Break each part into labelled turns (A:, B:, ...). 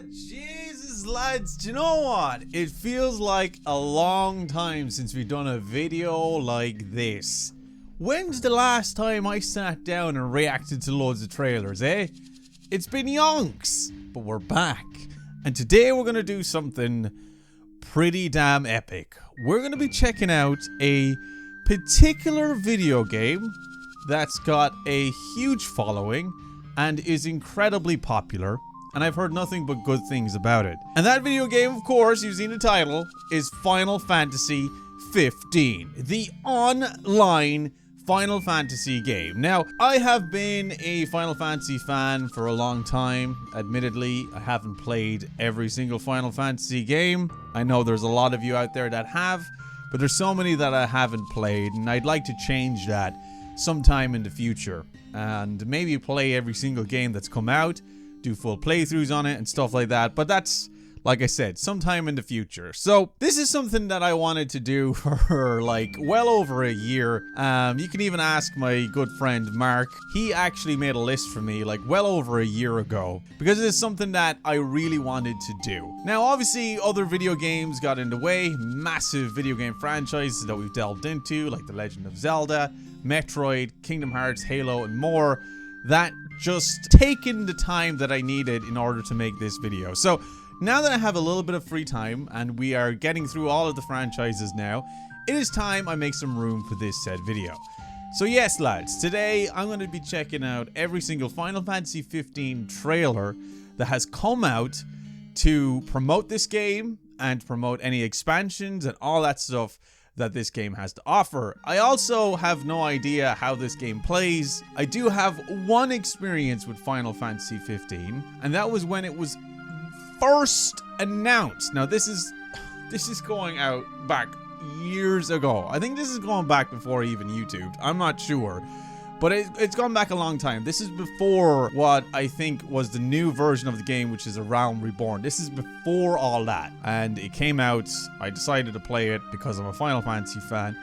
A: Jesus, lads, do you know what? It feels like a long time since we've done a video like this. When's the last time I sat down and reacted to loads of trailers, eh? It's been yonks, but we're back. And today we're going to do something pretty damn epic. We're going to be checking out a particular video game that's got a huge following and is incredibly popular. And I've heard nothing but good things about it. And that video game, of course, you've seen the title, is Final Fantasy XV, the online Final Fantasy game. Now, I have been a Final Fantasy fan for a long time. Admittedly, I haven't played every single Final Fantasy game. I know there's a lot of you out there that have, but there's so many that I haven't played, and I'd like to change that sometime in the future. And maybe play every single game that's come out, do full playthroughs on it and stuff like that, but that's, like I said, sometime in the future. So this is something that I wanted to do for like well over a year. You can even ask my good friend Mark. He actually made a list for me like well over a year ago because it is something that I really wanted to do. Now obviously other video games got in the way, massive video game franchises that we've delved into like The Legend of Zelda, Metroid, Kingdom Hearts, Halo and more, that just taken the time that I needed in order to make this video. So now that I have a little bit of free time and we are getting through all of the franchises now, it is time I make some room for this said video. So yes lads, today I'm going to be checking out every single Final Fantasy XV trailer that has come out to promote this game and promote any expansions and all that stuff that this game has to offer. I also have no idea how this game plays. I do have one experience with Final Fantasy XV, and that was when it was first announced. Now this is going out back years ago. I think this is going back before even YouTube. I'm not sure. But it's gone back a long time. This is before what I think was the new version of the game, which is A Realm Reborn. This is before all that. And it came out, I decided to play it because I'm a Final Fantasy fan.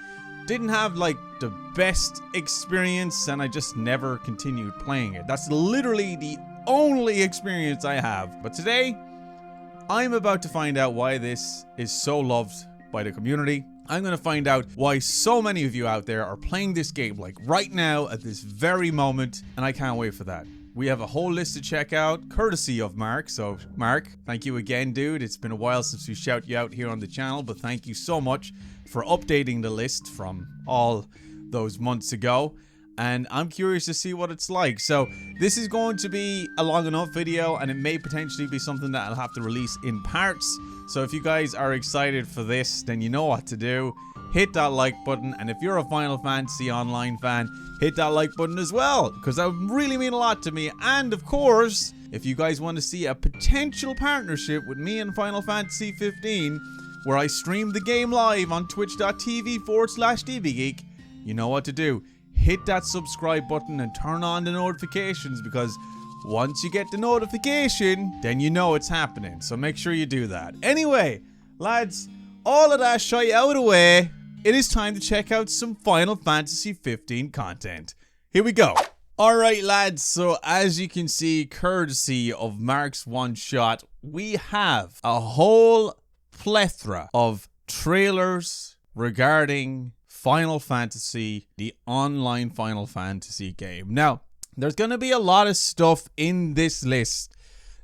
A: Didn't have like the best experience and I just never continued playing it. That's literally the only experience I have. But today, I'm about to find out why this is so loved by the community. I'm going to find out why so many of you out there are playing this game like right now at this very moment, and I can't wait for that. We have a whole list to check out, courtesy of Mark. So Mark, thank you again, dude. It's been a while since we shout you out here on the channel, but thank you so much for updating the list from all those months ago. And I'm curious to see what it's like. So this is going to be a long enough video and it may potentially be something that I'll have to release in parts. So if you guys are excited for this, then you know what to do. Hit that like button, and if you're a Final Fantasy Online fan, hit that like button as well, because that would really mean a lot to me. And of course, if you guys want to see a potential partnership with me and Final Fantasy XV, where I stream the game live on twitch.tv/Deebeegeek, you know what to do. Hit that subscribe button and turn on the notifications, because once you get the notification, then you know it's happening. So make sure you do that. Anyway, lads, all of that shite out of the way, it is time to check out some Final Fantasy XV content. Here we go. Alright lads, so as you can see, courtesy of Mark's one shot, we have a whole plethora of trailers regarding Final Fantasy, the online Final Fantasy game. Now, there's going to be a lot of stuff in this list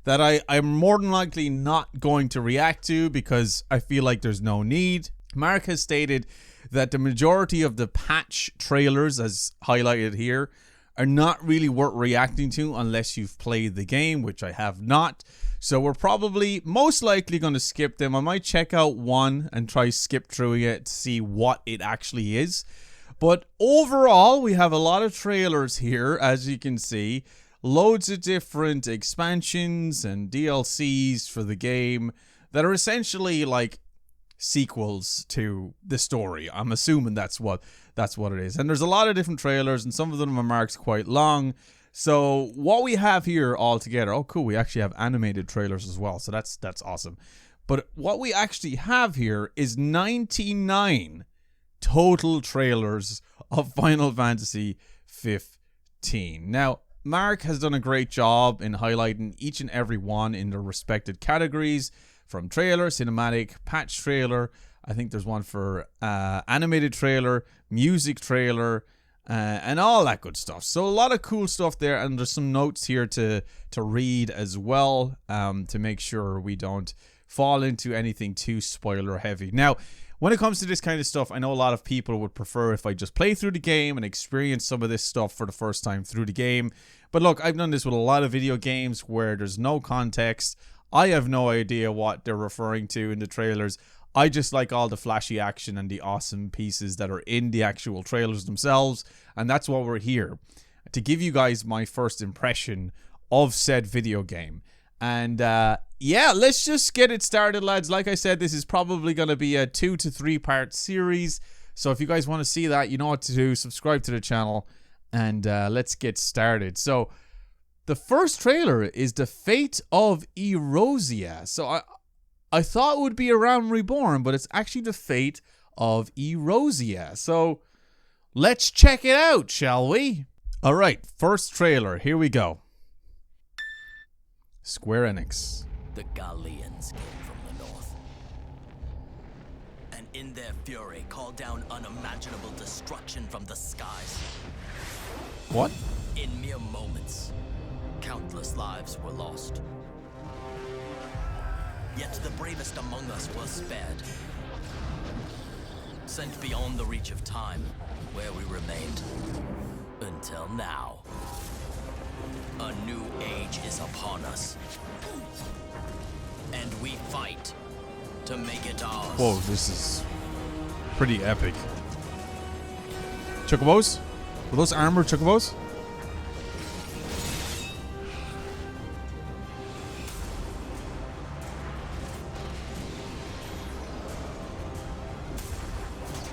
A: that I'm more than likely not going to react to because I feel like there's no need. Mark has stated that the majority of the patch trailers, as highlighted here, are not really worth reacting to unless you've played the game, which I have not. So we're probably most likely going to skip them. I might check out one and try skip through it to see what it actually is. But overall, we have a lot of trailers here, as you can see. Loads of different expansions and DLCs for the game that are essentially like sequels to the story. I'm assuming that's what it is. And there's a lot of different trailers, and some of them are marked quite long. So what we have here all together, oh cool, we actually have animated trailers as well. So that's awesome. But what we actually have here is 99 total trailers of Final Fantasy XV. Now, Mark has done a great job in highlighting each and every one in their respected categories, from trailer, cinematic, patch trailer. I think there's one for animated trailer, music trailer, and all that good stuff. So a lot of cool stuff there, and there's some notes here to read as well, to make sure we don't fall into anything too spoiler heavy. Now, when it comes to this kind of stuff, I know a lot of people would prefer if I just play through the game and experience some of this stuff for the first time through the game. But look, I've done this with a lot of video games where there's no context. I have no idea what they're referring to in the trailers. I just like all the flashy action and the awesome pieces that are in the actual trailers themselves. And that's why we're here, to give you guys my first impression of said video game. And yeah, let's just get it started, lads. Like I said, this is probably going to be a 2 to 3 part series. So if you guys want to see that, you know what to do. Subscribe to the channel, and let's get started. So the first trailer is The Fate of Erosia. So I thought it would be A Realm Reborn, but it's actually The Fate of Erosia. So let's check it out, shall we? All right, first trailer. Here we go. Square Enix.
B: The Galileans came from the north, and in their fury called down unimaginable destruction from the skies.
A: What?
B: In mere moments, countless lives were lost. Yet the bravest among us was spared, sent beyond the reach of time, where we remained until now. A new age is upon us, and we fight to make it ours.
A: Whoa, this is pretty epic. Chocobos? Were those armored chocobos?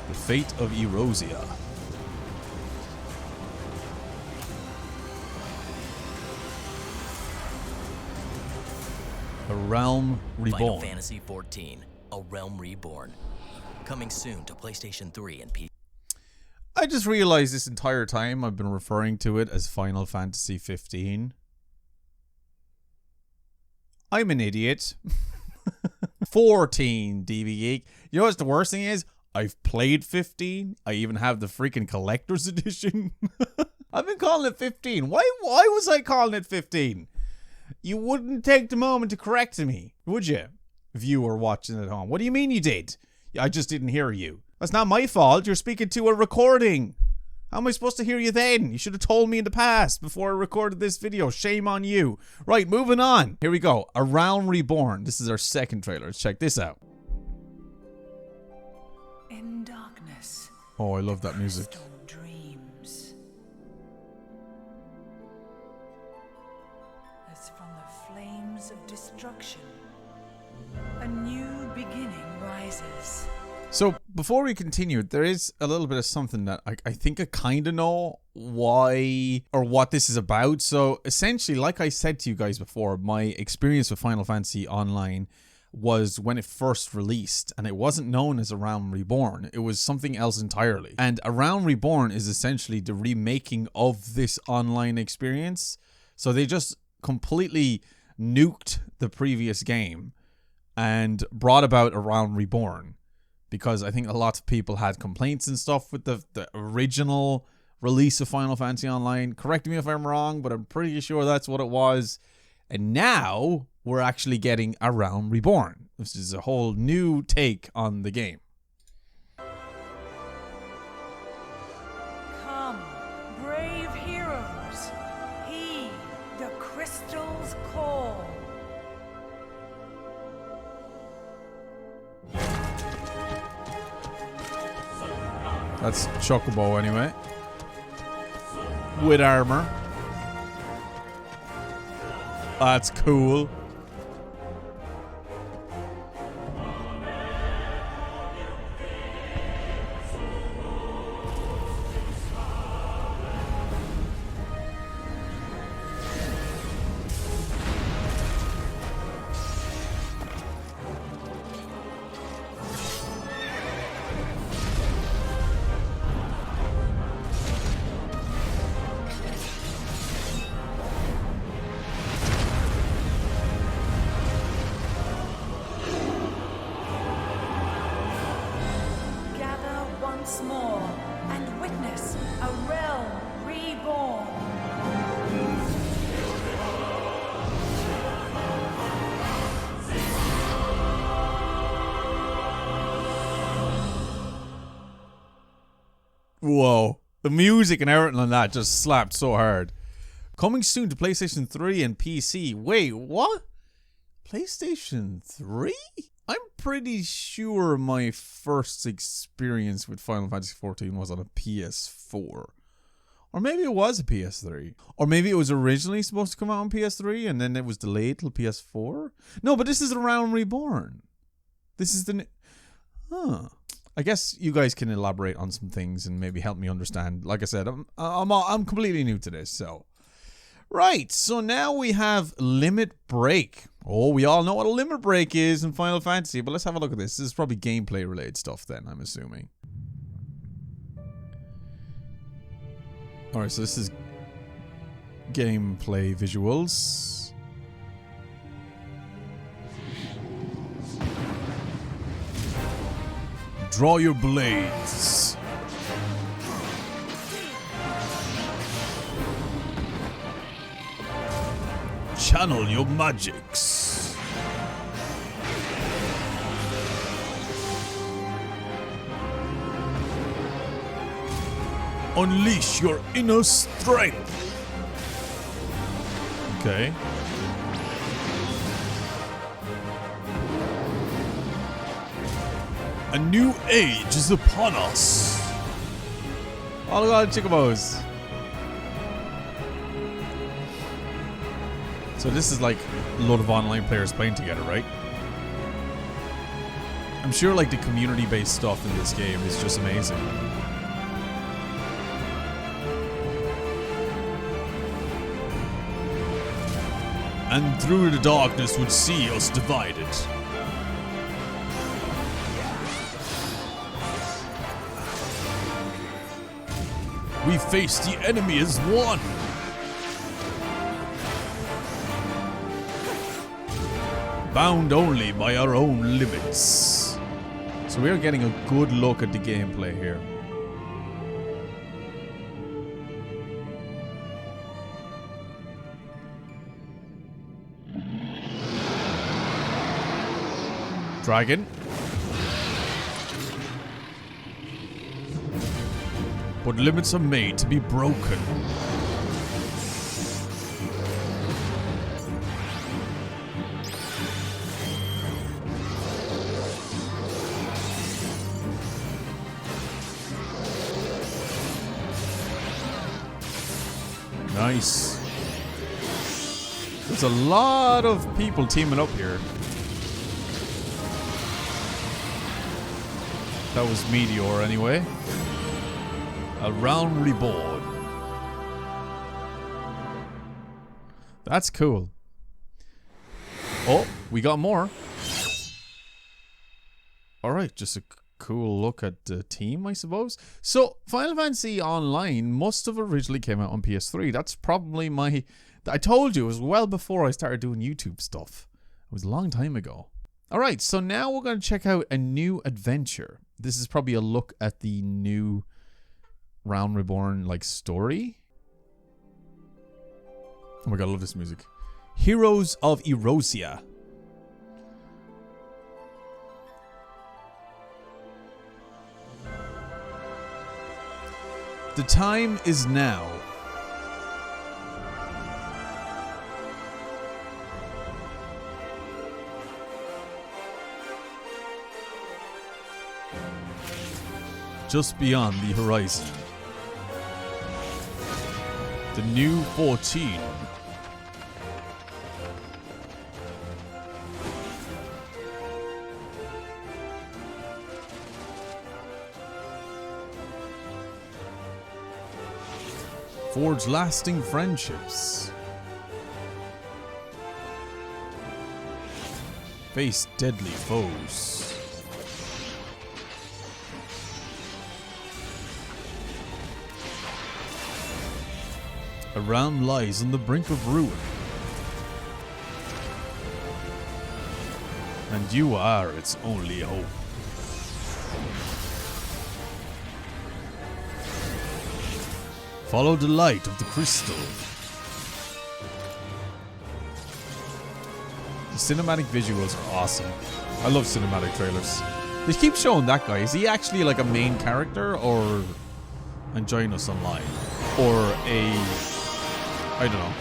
A: The Fate of Erosia. A Realm Reborn.
B: Final Fantasy XIV, A Realm Reborn. Coming soon to PlayStation 3 and PC.
A: I just realized this entire time I've been referring to it as Final Fantasy 15. I'm an idiot. 14, Deebeegeek. You know what's the worst thing is? I've played 15. I even have the freaking collector's edition. I've been calling it 15. Why was I calling it 15? You wouldn't take the moment to correct me, would you? Viewer watching at home. What do you mean you did? I just didn't hear you. That's not my fault. You're speaking to a recording. How am I supposed to hear you then? You should have told me in the past before I recorded this video. Shame on you. Right, moving on. Here we go. A Realm Reborn. This is our second trailer. Let's check this out.
C: In darkness.
A: Oh, I love that music.
C: Dreams. As from the flames of destruction, a new beginning rises.
A: So, before we continue, there is a little bit of something that I think I kind of know why or what this is about. So, essentially, like I said to you guys before, my experience with Final Fantasy Online was when it first released, and it wasn't known as A Realm Reborn. It was something else entirely. And A Realm Reborn is essentially the remaking of this online experience. So, they just completely nuked the previous game and brought about A Realm Reborn. Because I think a lot of people had complaints and stuff with the original release of Final Fantasy Online. Correct me if I'm wrong, but I'm pretty sure that's what it was. And now we're actually getting A Realm Reborn, which is a whole new take on the game.
C: Come, brave heroes, heed the crystal's call.
A: That's Chocobo anyway. With armor. That's cool. Whoa. The music and everything on that just slapped so hard. Coming soon to PlayStation 3 and PC. Wait, what? PlayStation 3? I'm pretty sure my first experience with Final Fantasy XIV was on a PS4. Or maybe it was a PS3. Or maybe it was originally supposed to come out on PS3 and then it was delayed till PS4. No, but this is The Realm Reborn. This is the... Huh. I guess you guys can elaborate on some things and maybe help me understand. Like I said, I'm completely new to this, so... Right, so now we have Limit Break. Oh, we all know what a Limit Break is in Final Fantasy, but let's have a look at this. This is probably gameplay related stuff then, I'm assuming. Alright, so this is gameplay visuals. Draw your blades. Channel your magics. Unleash your inner strength. Okay. A new age is upon us. Oh, look at the chickabos. So this is like a load of online players playing together, right? I'm sure like the community-based stuff in this game is just amazing. And through the darkness would see us divided. We face the enemy as one. Bound only by our own limits. So we are getting a good look at the gameplay here. Dragon. But limits are made to be broken. Nice. There's a lot of people teaming up here. That was Meteor anyway. A Realm Reborn. That's cool. Oh, we got more. Alright, just a cool look at the team, I suppose. So, Final Fantasy Online must have originally came out on PS3. That's probably my... I told you, it was well before I started doing YouTube stuff. It was a long time ago. Alright, so now we're going to check out a new adventure. This is probably a look at the new Realm Reborn, like, story. Oh my god, I love this music. Heroes of Erosia. The time is now. Just beyond the horizon. The new 14. Forge lasting friendships. Face deadly foes. A realm lies on the brink of ruin. And you are its only hope. Follow the light of the crystal. The cinematic visuals are awesome. I love cinematic trailers. They keep showing that guy. Is he actually like a main character or and join us online. Or I don't know,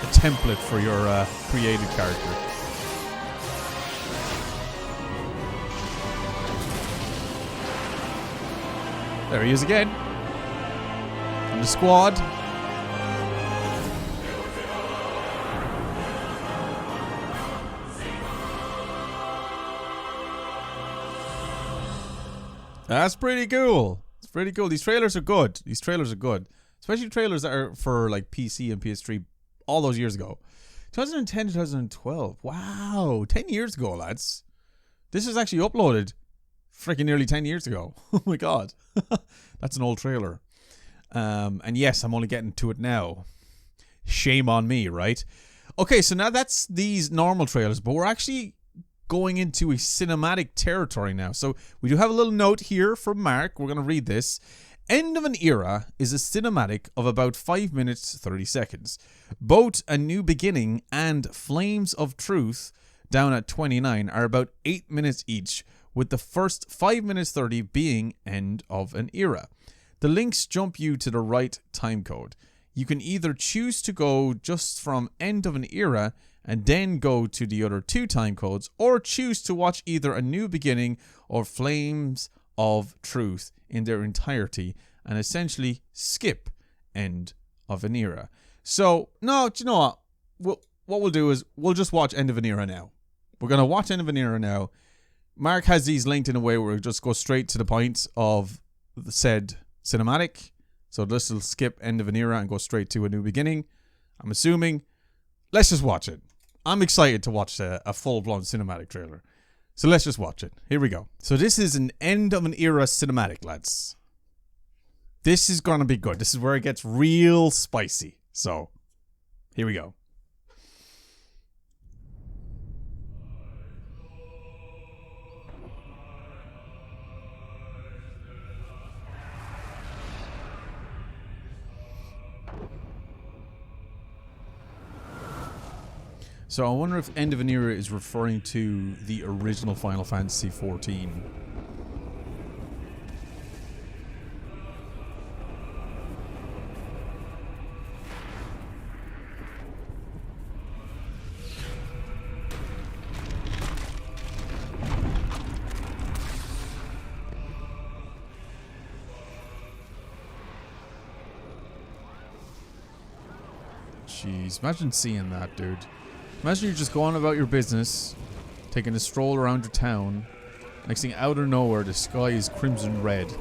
A: a template for your created character. There he is again. And the squad. That's pretty cool. It's pretty cool. These trailers are good. These trailers are good. Especially trailers that are for like PC and PS3 all those years ago. 2010, 2012. Wow. 10 years ago, lads. This was actually uploaded freaking nearly 10 years ago. Oh my god. That's an old trailer. And yes, I'm only getting to it now. Shame on me, right? Okay, so now that's these normal trailers, but we're actually going into a cinematic territory now. So we do have a little note here from Mark. We're going to read this. End of an Era is a cinematic of about 5 minutes 30 seconds. Both A New Beginning and Flames of Truth, down at 29, are about 8 minutes each, with the first 5 minutes 30 being End of an Era. The links jump you to the right timecode. You can either choose to go just from End of an Era and then go to the other two timecodes, or choose to watch either A New Beginning or Flames of Truth in their entirety and essentially skip End of an Era. So, no, do you know what? What we'll do is we'll just watch End of an Era now. We're going to watch End of an Era now. Mark has these linked in a way where we'll just go straight to the point of the said cinematic. So this will skip End of an Era and go straight to A New Beginning, I'm assuming. Let's just watch it. I'm excited to watch a full-blown cinematic trailer. So let's just watch it. Here we go. So this is an End of an Era cinematic, lads. This is going to be good. This is where it gets real spicy. So, here we go. So I wonder if End of an Era is referring to the original Final Fantasy XIV. Jeez, imagine seeing that, dude. Imagine you're just going about your business, taking a stroll around your town. Next thing, out of nowhere, the sky is crimson red,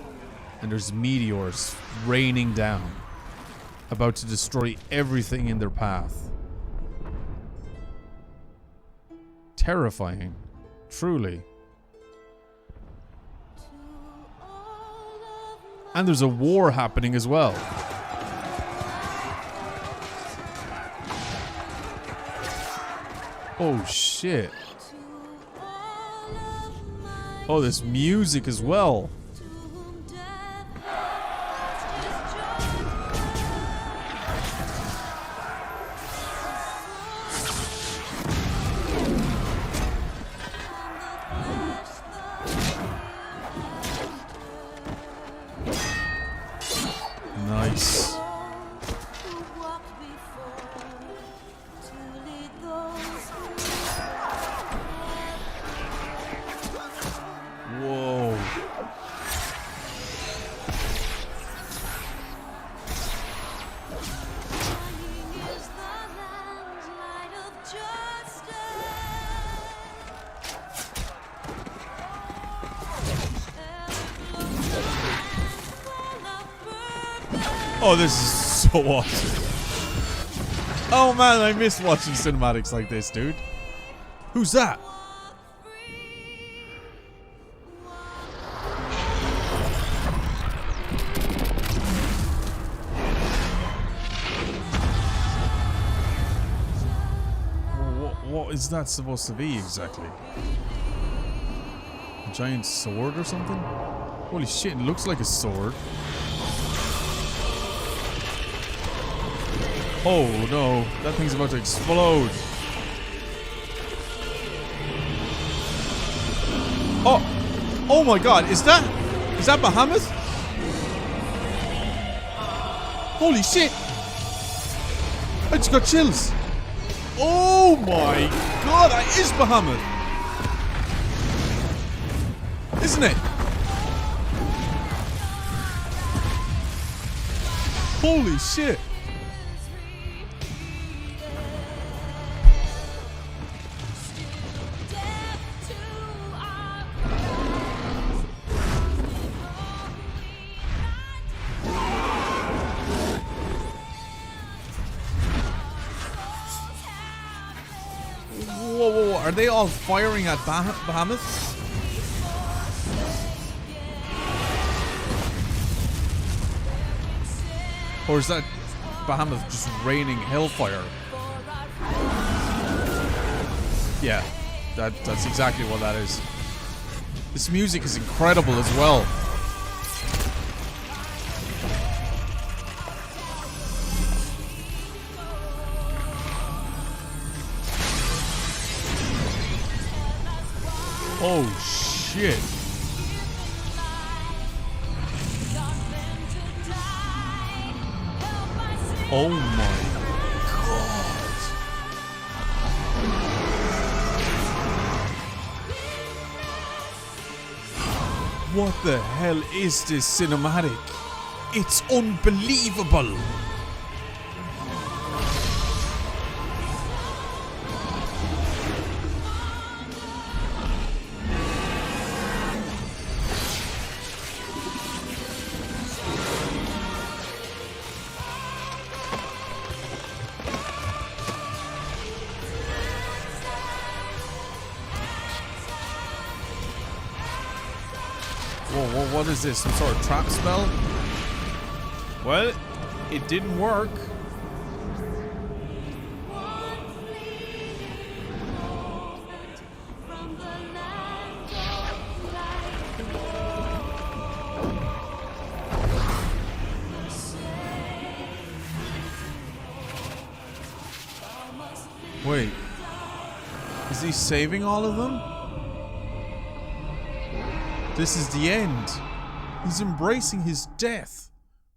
A: and there's meteors raining down, about to destroy everything in their path. Terrifying, truly. And there's a war happening as well. Oh shit. Oh, there's music as well. Nice. Whoa. Oh, this is so awesome. Oh man, I miss watching cinematics like this, dude. Who's that? What is that supposed to be exactly? A giant sword or something? Holy shit, it looks like a sword. Oh no, that thing's about to explode. Oh! Oh my god, is that Bahamut? Holy shit! I just got chills. Oh my god, that is Bahamut. Isn't it? Holy shit. Whoa, are they all firing at Bahamut? Or is that Bahamut just raining hellfire? Yeah, that's exactly what that is. This music is incredible as well. Oh shit. Oh my god. What the hell is this cinematic? It's unbelievable. Whoa, what is this? Some sort of trap spell? Well, it didn't work. Wait. Is he saving all of them? This is the end. He's embracing his death.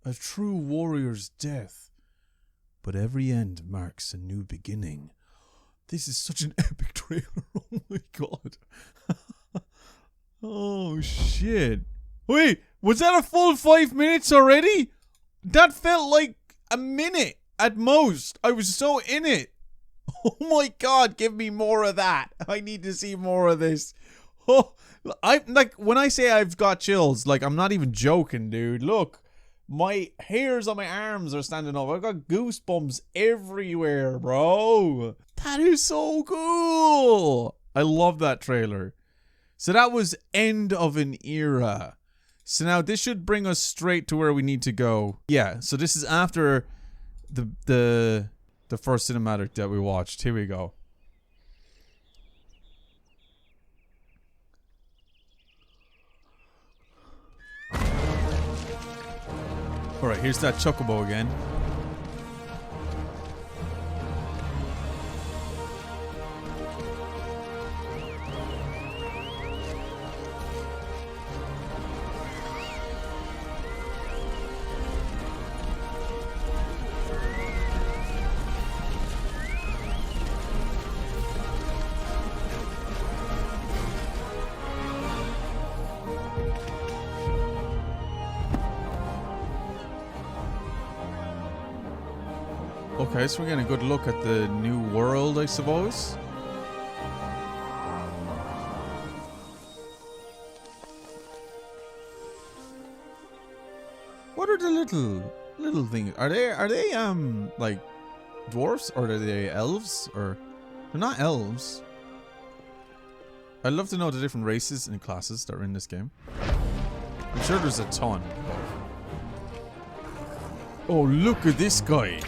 A: A true warrior's death. But every end marks a new beginning. This is such an epic trailer. Oh my god. Oh shit. Wait, was that a full 5 minutes already? That felt like a minute at most. I was so in it. Oh my god, give me more of that. I need to see more of this. Oh, I like when I say I've got chills, like I'm not even joking, dude. Look, my hairs on my arms are standing up. I've got goosebumps everywhere, bro. That is so cool. I love that trailer. So that was end of an era. So now this should bring us straight to where we need to go. Yeah, so this is after the first cinematic that we watched. Here we go. Alright, here's that chocobo again. Okay, so we're getting a good look at the new world, I suppose. What are the little things? Are they like dwarfs, or are they elves? Or they're not elves. I'd love to know the different races and classes that are in this game. I'm sure there's a ton. Oh, look at this guy.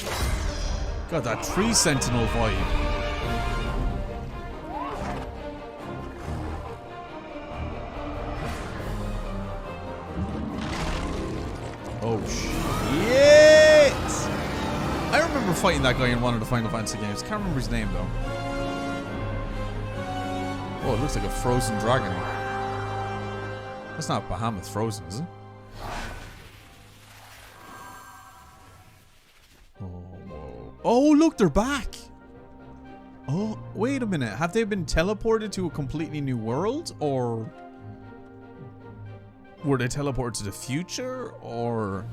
A: Got that tree sentinel vibe. Oh shit! I remember fighting that guy in one of the Final Fantasy games. Can't remember his name though. Oh, it looks like a frozen dragon. That's not Bahamut frozen, is it? Oh, look, they're back. Oh, wait a minute. Have they been teleported to a completely new world? Or were they teleported to the future? Or...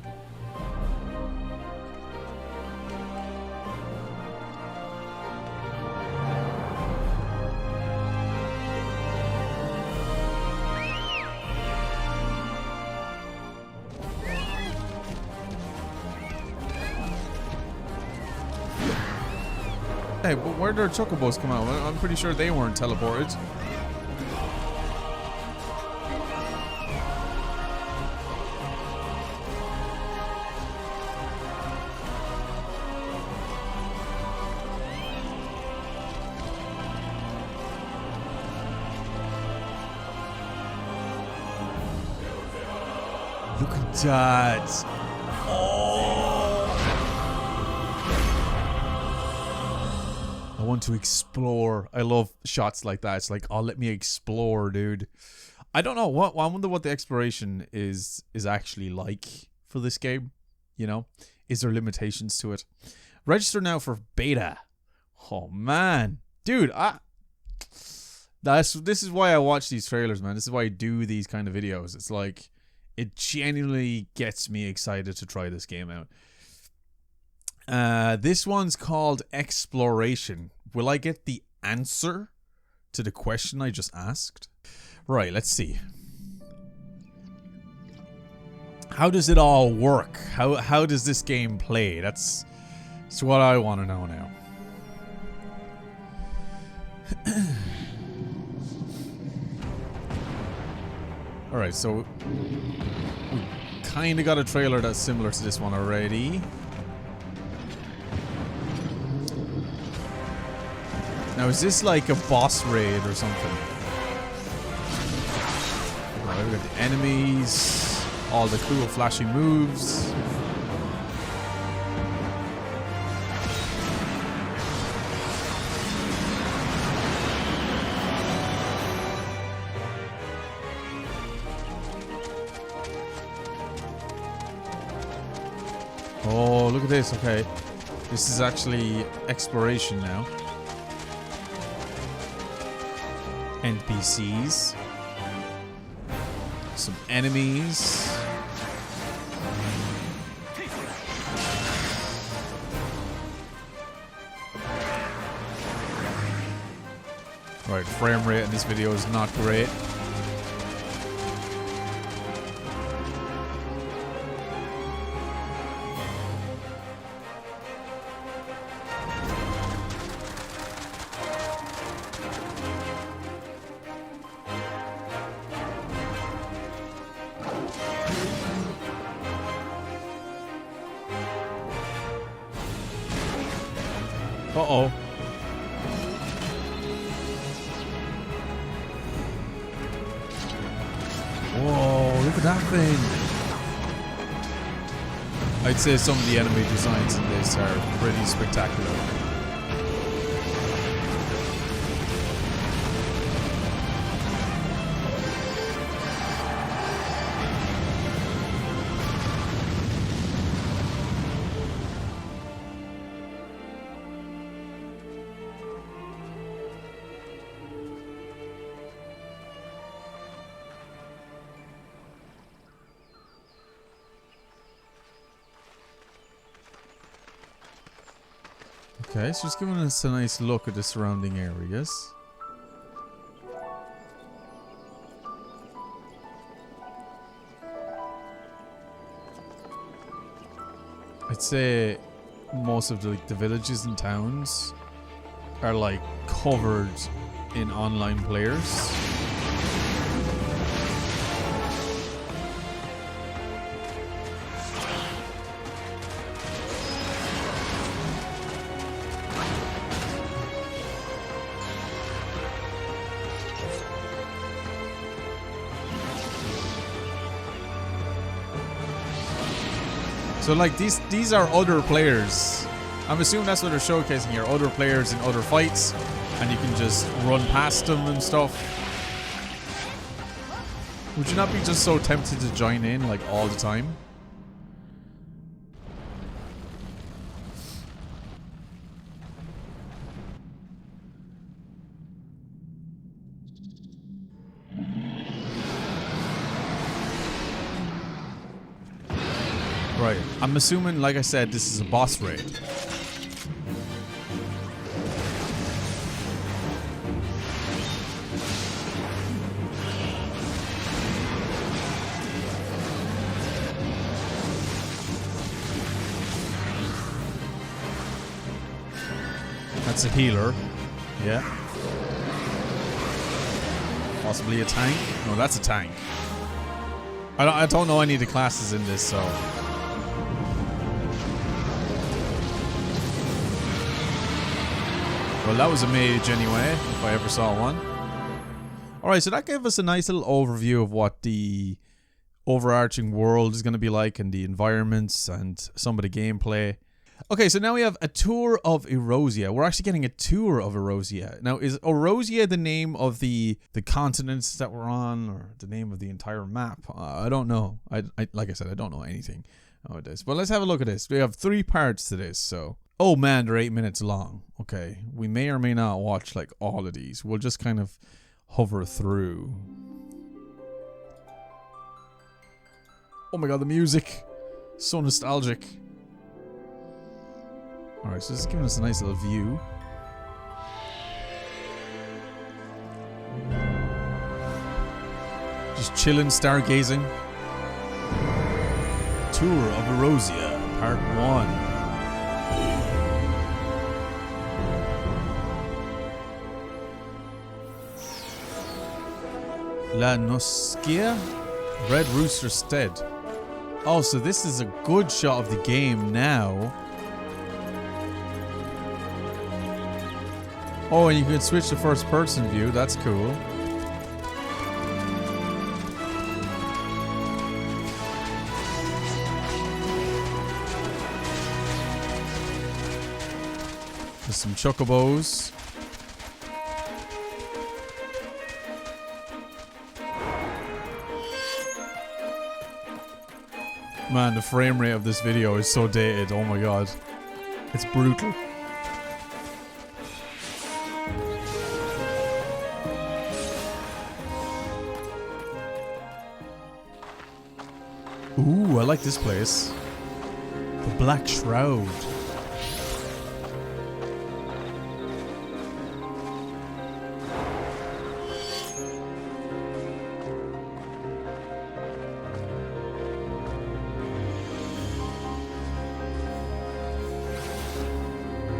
A: Hey, but where did our chocobos come out? I'm pretty sure they weren't teleported. Look at that. I want to explore. I love shots like that. It's like, oh, let me explore, dude. I don't know what. I wonder what the exploration is actually like for this game. You know, is there limitations to it? Register now for beta. Oh man, dude. This is why I watch these trailers, man. This is why I do these kind of videos. It's like, it genuinely gets me excited to try this game out. This one's called Exploration. Will I get the answer to the question I just asked? Right, let's see. How does it all work? How does this game play? That's what I want to know now. Alright, so we kind of got a trailer that's similar to this one already. Now, is this like a boss raid or something? Alright, we got the enemies, all the cool flashy moves. Oh, look at this. Okay. This is actually exploration now. NPCs. Some enemies. Right, frame rate in this video is not great. Uh-oh. Whoa, look at that thing. I'd say some of the enemy designs in this are pretty spectacular. Okay, so just giving us a nice look at the surrounding areas. I'd say most of the villages and towns are like covered in online players. So like these are other players. I'm assuming that's what they're showcasing here. Other players in other fights. And you can just run past them and stuff. Would you not be just so tempted to join in like all the time? Right. I'm assuming, like I said, this is a boss raid. That's a healer. Yeah. Possibly a tank? No, that's a tank. I don't know any of the classes in this, so... Well, that was a mage anyway, if I ever saw one. Alright, so that gave us a nice little overview of what the overarching world is going to be like, and the environments, and some of the gameplay. Okay, so now we have a tour of Erosia. We're actually getting a tour of Erosia. Now, is Erosia the name of the continents that we're on, or the name of the entire map? I don't know. I like I said, I don't know anything about this. But let's have a look at this. We have 3 parts to this, so... Oh man, they're 8 minutes long. Okay, we may or may not watch like all of these. We'll just kind of hover through. Oh my god, the music. So nostalgic. Alright, so this is giving us a nice little view. Just chilling, stargazing. Tour of Erosia, Part 1. La Noskia? Red Rooster Stead. Oh, so this is a good shot of the game now. Oh, and you can switch to first person view. That's cool. There's some chocobos. Man, the frame rate of this video is so dated. Oh my god. It's brutal. Ooh, I like this place. The Black Shroud.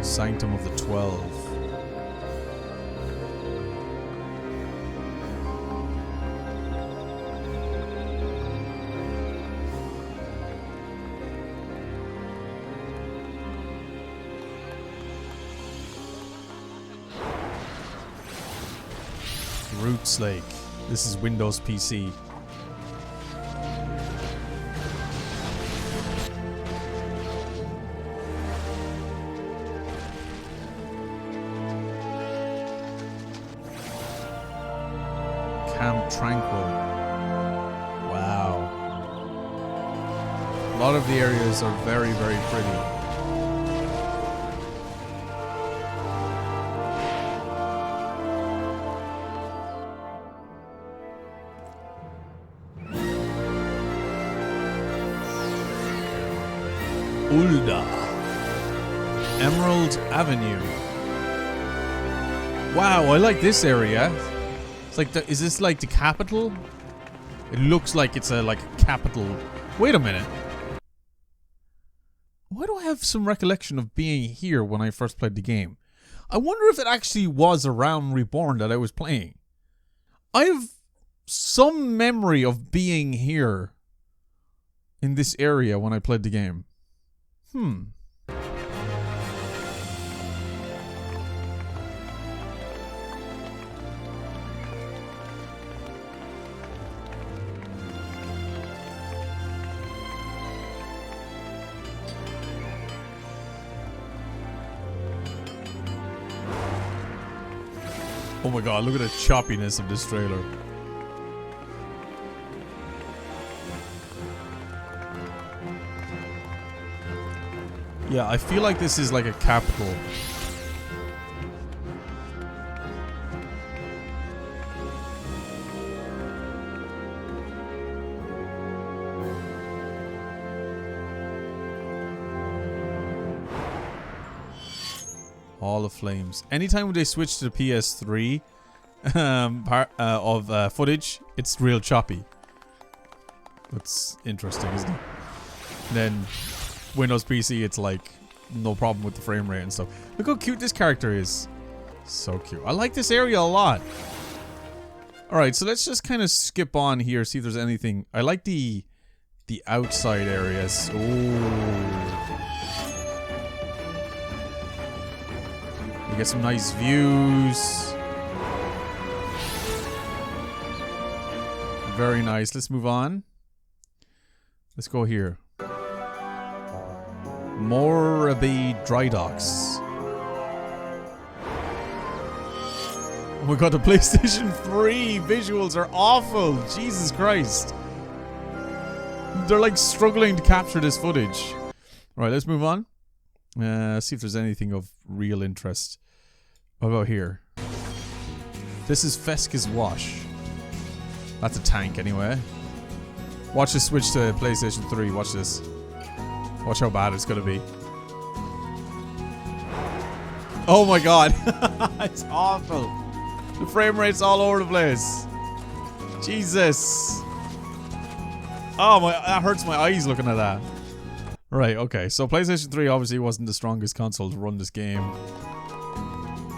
A: Sanctum of the 12. Roots Lake. This is Windows PC. Camp Tranquil. Wow. A lot of the areas are very, very pretty. Ulda. Emerald Avenue. Wow, I like this area. It's like is this like the capital? It looks like it's like a capital. Wait a minute. Why do I have some recollection of being here when I first played the game? I wonder if it actually was around Reborn that I was playing. I have some memory of being here in this area when I played the game. Oh my god, look at the choppiness of this trailer. Yeah, I feel like this is like a capital. All the flames. Anytime when they switch to the PS3 footage, it's real choppy. That's interesting, isn't it? And then Windows PC, it's like no problem with the frame rate and stuff. Look how cute this character is. So cute. I like this area a lot. Alright, so let's just kind of skip on here, see if there's anything. I like the outside areas. Ooh. You get some nice views. Very nice. Let's move on. Let's go here. Moraby Dry Docks. Oh my god, the PlayStation 3 visuals are awful. Jesus Christ. They're like struggling to capture this footage. Alright, let's move on. See if there's anything of real interest. What about here? This is Fesca's Wash. That's a tank anyway. Watch this switch to PlayStation 3. Watch this. Watch how bad it's gonna be. Oh my god. It's awful. The frame rate's all over the place. Jesus. Oh my, that hurts my eyes looking at that. Right, okay. So PlayStation 3 obviously wasn't the strongest console to run this game.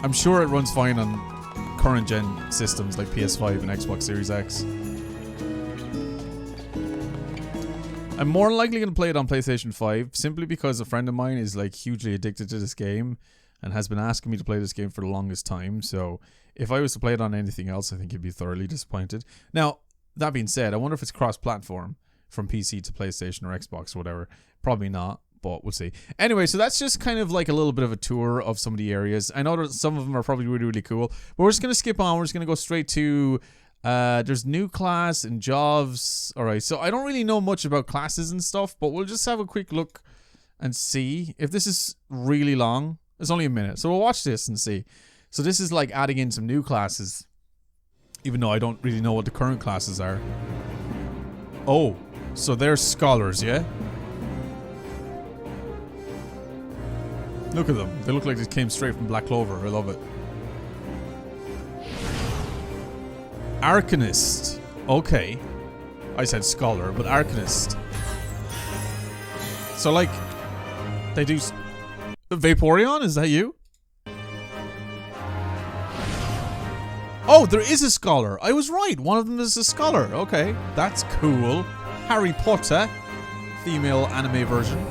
A: I'm sure it runs fine on current gen systems like PS5 and Xbox Series X. I'm more than likely going to play it on PlayStation 5 simply because a friend of mine is like hugely addicted to this game and has been asking me to play this game for the longest time. So if I was to play it on anything else, I think he'd be thoroughly disappointed. Now, that being said, I wonder if it's cross-platform from PC to PlayStation or Xbox or whatever. Probably not, but we'll see. Anyway, so that's just kind of like a little bit of a tour of some of the areas. I know that some of them are probably really, really cool, but we're just going to skip on. We're just going to go straight to... there's new class and jobs. Alright, so I don't really know much about classes and stuff, but we'll just have a quick look and see. If this is really long, it's only a minute, so we'll watch this and see. So this is like adding in some new classes, even though I don't really know what the current classes are. Oh, so they're scholars, yeah? Look at them. They look like they came straight from Black Clover. I love it. Arcanist. Okay. I said scholar, but Arcanist. So, like, they do... Vaporeon? Is that you? Oh, there is a scholar. I was right. One of them is a scholar. Okay. That's cool. Harry Potter. Female anime version.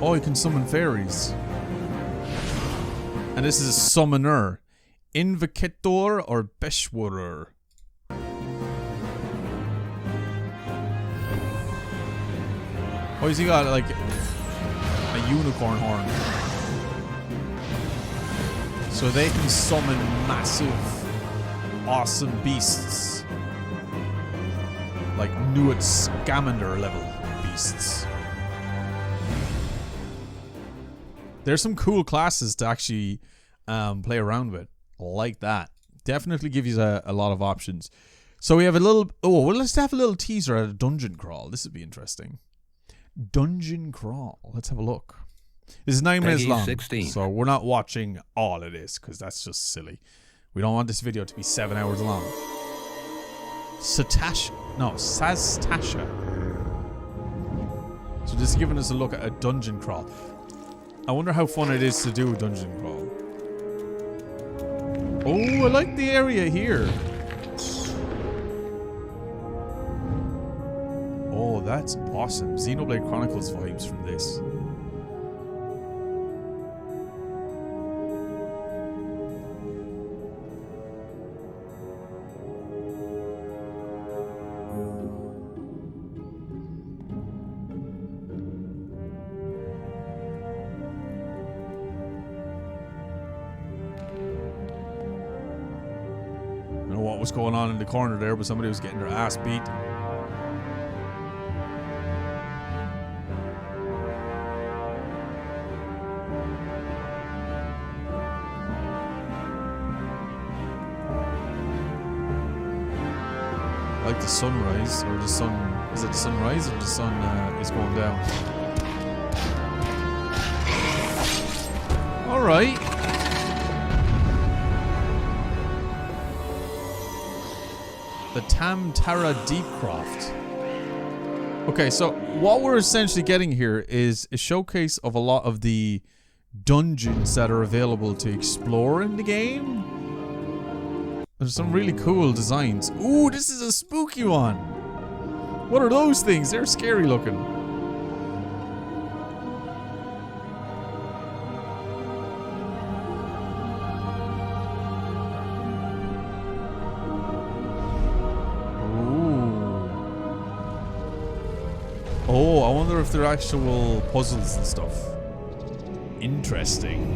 A: Oh, you can summon fairies. And this is a summoner. Invocator or Beschworer. Oh, he's got like a unicorn horn. So they can summon massive, awesome beasts. Like Nuit Scamander level beasts. There's some cool classes to actually play around with. Like that. Definitely give you a lot of options. So we have a little... Oh, well, let's have a little teaser at a dungeon crawl. This would be interesting. Dungeon crawl. Let's have a look. This is 9 minutes long. 16. So we're not watching all of this because that's just silly. We don't want this video to be 7 hours long. Satasha. No, Sastasha. So this is giving us a look at a dungeon crawl. I wonder how fun it is to do a dungeon crawl. Oh, I like the area here. Oh, that's awesome. Xenoblade Chronicles vibes from this. What was going on in the corner there, but somebody was getting their ass beat. I like the sunrise or the sun Is it the sunrise or the sun is going down? Alright. The Tamtara Deepcroft. Okay, so what we're essentially getting here is a showcase of a lot of the dungeons that are available to explore in the game. There's some really cool designs. Ooh, this is a spooky one. What are those things? They're scary looking. Oh, I wonder if they're actual puzzles and stuff. Interesting.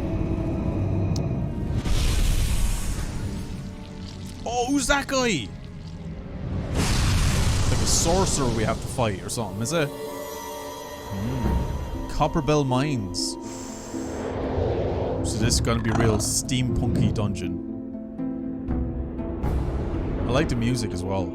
A: Oh, who's that guy? Like a sorcerer we have to fight or something, is it? Copperbell Mines. So this is gonna be a real steampunky dungeon. I like the music as well.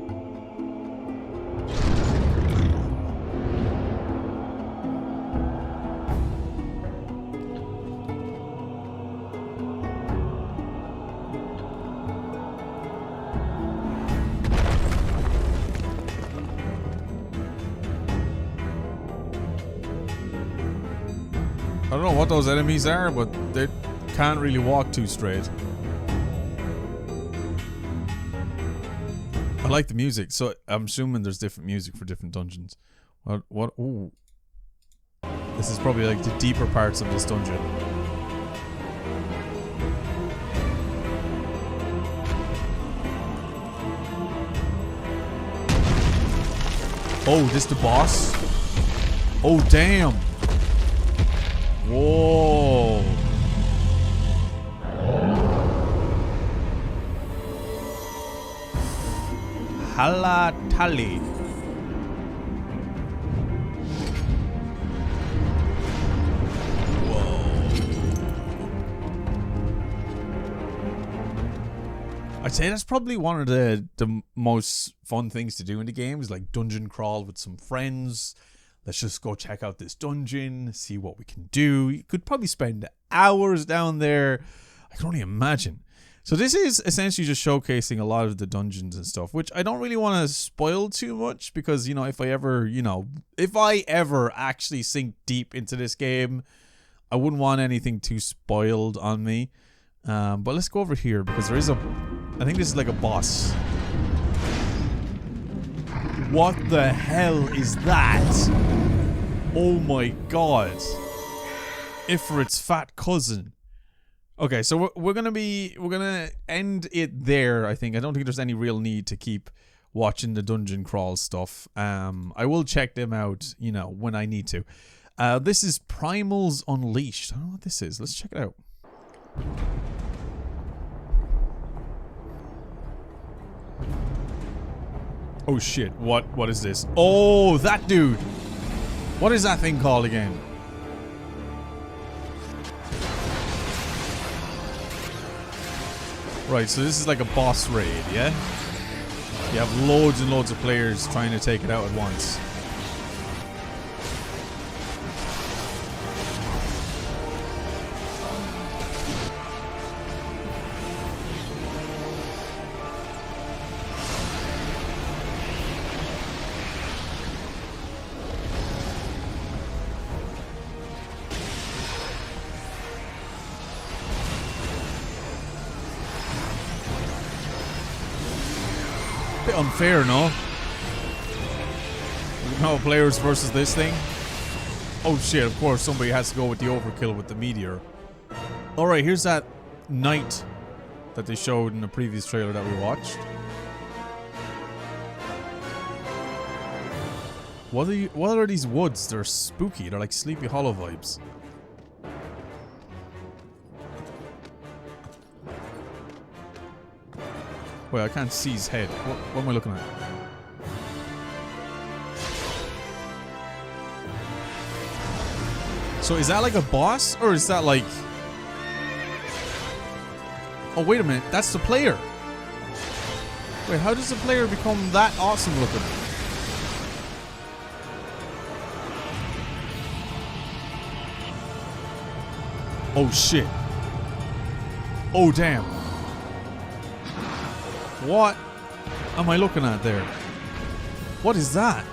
A: I don't know what those enemies are, but they can't really walk too straight. I like the music, so I'm assuming there's different music for different dungeons. What? Ooh. This is probably like the deeper parts of this dungeon. Oh, this the boss? Oh, damn. Whoa. Halatali. I'd say that's probably one of the most fun things to do in the game, is like dungeon crawl with some friends. Let's just go check out this dungeon, see what we can do. You could probably spend hours down there. I can only imagine. So this is essentially just showcasing a lot of the dungeons and stuff, which I don't really want to spoil too much because, you know, if I ever actually sink deep into this game, I wouldn't want anything too spoiled on me. But let's go over here because there is I think this is like a boss. What the hell is that? Oh my god. Ifrit's fat cousin. Okay, so we're gonna end it there, I think. I don't think there's any real need to keep watching the dungeon crawl stuff. I will check them out, you know, when I need to. This is Primals Unleashed. I don't know what this is. Let's check it out. Oh shit, what is this? Oh, that dude! What is that thing called again? Right, so this is like a boss raid, yeah? You have loads and loads of players trying to take it out at once. Bit unfair, no? No players versus this thing. Oh shit, of course somebody has to go with the overkill with the meteor. Alright, here's that knight that they showed in the previous trailer that we watched. What are these woods? They're spooky. They're like Sleepy Hollow vibes. Wait, I can't see his head. What am I looking at? So is that like a boss? Or is that like... Oh, wait a minute. That's the player. Wait, how does the player become that awesome looking? Oh shit. Oh damn. What am I looking at there? What is that?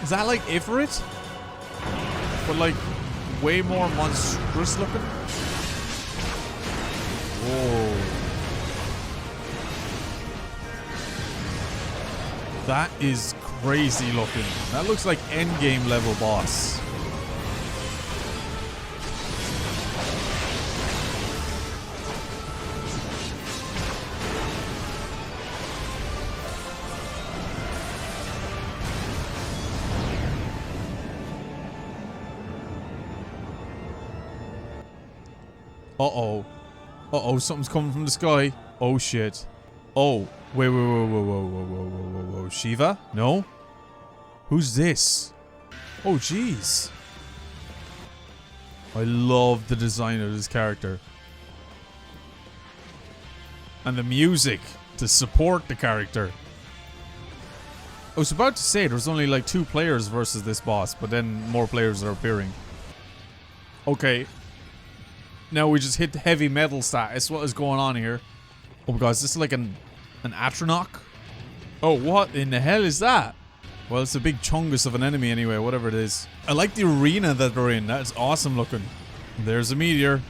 A: Is that like Ifrit? But like way more monstrous looking? Whoa. That is crazy looking. That looks like endgame level boss. Uh-oh. Uh-oh, something's coming from the sky. Oh, shit. Oh, wait, whoa. Shiva? No? Who's this? Oh, jeez. I love the design of this character. And the music to support the character. I was about to say there's only like 2 players versus this boss, but then more players are appearing. Okay. Now we just hit the heavy metal status. What is going on here? Oh my god, is this like an Atronach? Oh, what in the hell is that? Well, it's a big chungus of an enemy anyway, whatever it is. I like the arena that they're in. That's awesome looking. There's a meteor.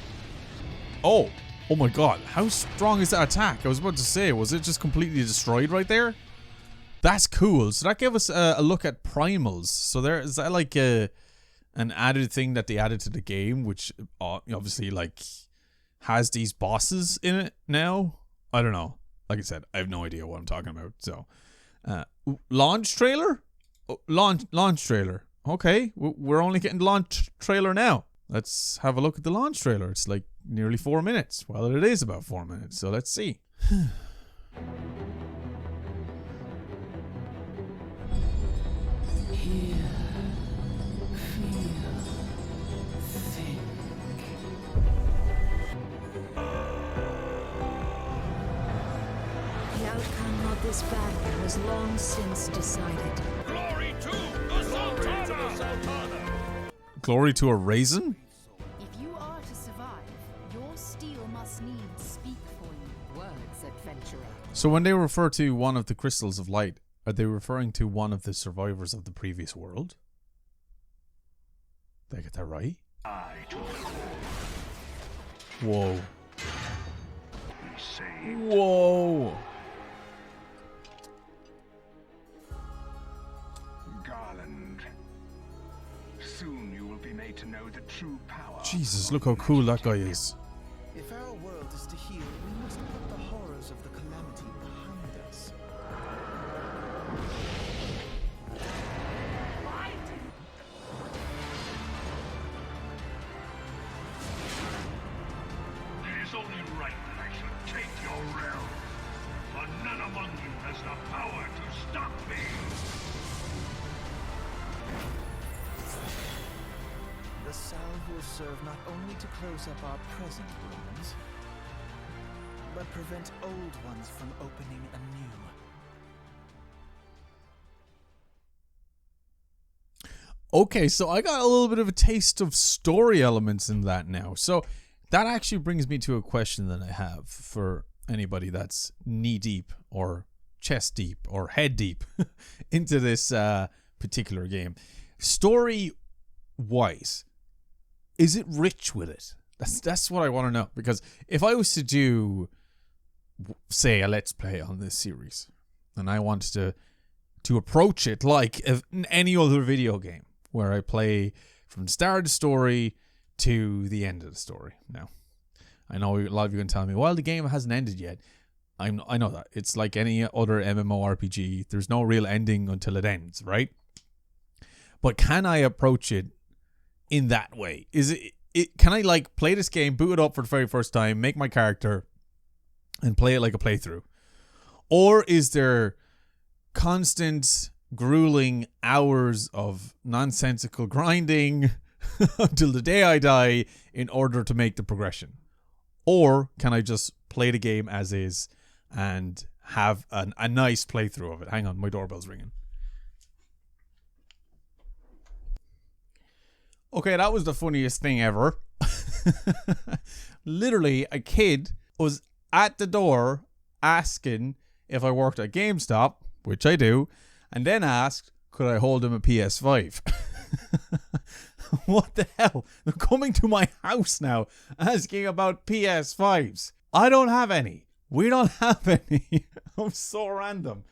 A: Oh. Oh my god. How strong is that attack? I was about to say, was it just completely destroyed right there? That's cool. So that gave us a look at primals. So there is that like an added thing that they added to the game, which obviously like has these bosses in it now. I don't know. Like I said, I have no idea what I'm talking about. So, launch trailer? Oh, launch trailer. Okay, we're only getting the launch trailer now. Let's have a look at the launch trailer. It's like nearly 4 minutes. Well, it is about 4 minutes. So let's see.
D: This battle was long since decided.
E: Glory to the Sultana!
A: Glory to a raisin?
F: If you are to survive, your steel must needs speak for you. Words, adventurer.
A: So when they refer to one of the crystals of light, are they referring to one of the survivors of the previous world? Did I get that right? Whoa. Whoa.
E: Soon you will be made to know the true power.
A: Jesus, look how cool that guy is.
G: If our world is to heal, we must put the horrors of the calamity behind us.
E: It is only right that I should take your realm. For none among you has the power to stop me.
G: The salve will serve not only to close up our present wounds, but prevent old ones from opening anew.
A: Okay, so I got a little bit of a taste of story elements in that now. So that actually brings me to a question that I have for anybody that's knee deep or chest deep or head deep into this particular game. Story wise, is it rich with it? That's what I want to know. Because if I was to do, say, a let's play on this series, and I wanted to approach it like any other video game, where I play from the start of the story to the end of the story. Now, I know a lot of you can tell me, well, the game hasn't ended yet. I know that. It's like any other MMORPG. There's no real ending until it ends, right? But can I approach it in that way? Is it can I like play this game, boot it up for the very first time, make my character, and play it like a playthrough? Or is there constant, grueling hours of nonsensical grinding until the day I die in order to make the progression? Or can I just play the game as is and have a nice playthrough of it? Hang on, my doorbell's ringing. Okay, that was the funniest thing ever. Literally, a kid was at the door asking if I worked at GameStop, which I do, and then asked, could I hold him a PS5? What the hell? They're coming to my house now asking about PS5s. I don't have any. We don't have any. I'm so random.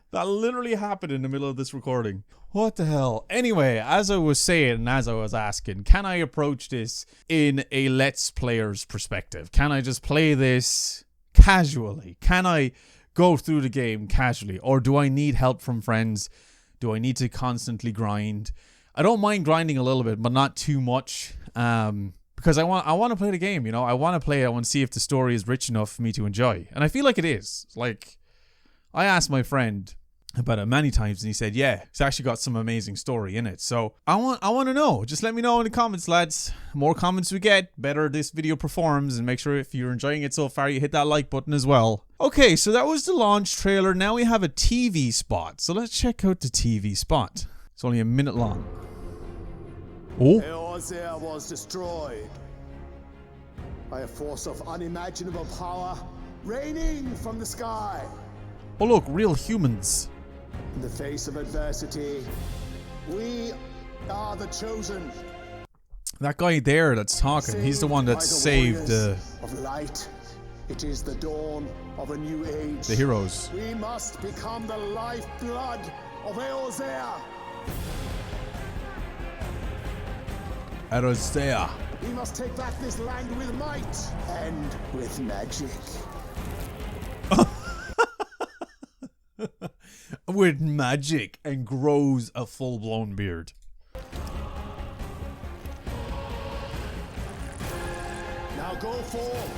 A: That literally happened in the middle of this recording. What the hell? Anyway, as I was saying and as I was asking, can I approach this in a Let's Player's perspective? Can I just play this casually? Can I go through the game casually? Or do I need help from friends? Do I need to constantly grind? I don't mind grinding a little bit, but not too much. Because I want to play the game, you know? I want to play it. I want to see if the story is rich enough for me to enjoy. And I feel like it is. Like, I asked my friend about it many times and he said, yeah, it's actually got some amazing story in it. So I want to know. Just let me know in the comments, lads. More comments we get, better this video performs. And make sure if you're enjoying it so far, you hit that like button as well. Okay, so that was the launch trailer. Now we have a TV spot. So let's check out the TV spot. It's only a minute long. Oh.
H: Eorzea was destroyed by a force of unimaginable power raining from the sky.
A: Oh look, real humans.
H: In the face of adversity, we are the chosen.
A: That guy there that's talking, he's the one that saved the
H: of light. It is the dawn of a new age.
A: The heroes.
H: We must become the lifeblood of Eorzea.
A: Eorzea.
H: We must take back this land with might and with magic.
A: With magic, and grows a full-blown beard.
H: Now go forth.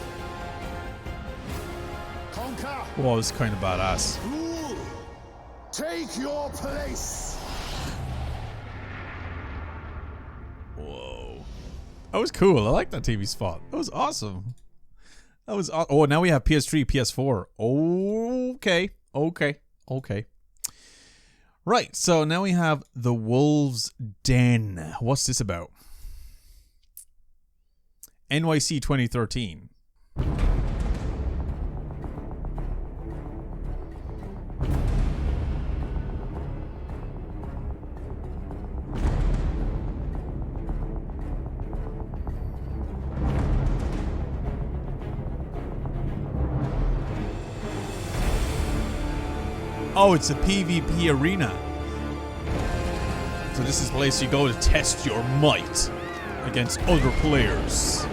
H: Conquer.
A: Well, it's kind of badass.
H: Rule. Take your place.
A: Whoa. That was cool. I like that TV spot. That was awesome. That was oh, now we have PS3, PS4. Okay. Right, so now we have The Wolves' Den. What's this about? NYC 2013. Oh, it's a PvP arena. So this is a place you go to test your might against other players.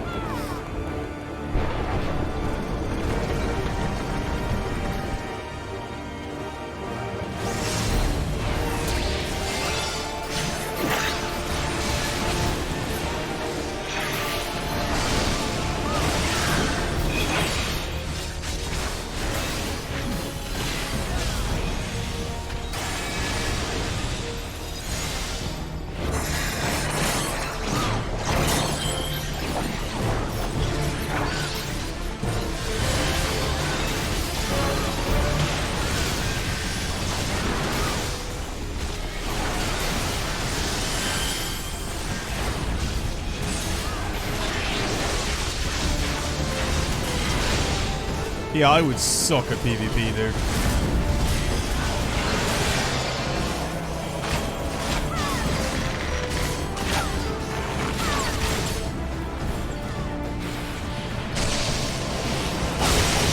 A: Yeah, I would suck at PvP, dude.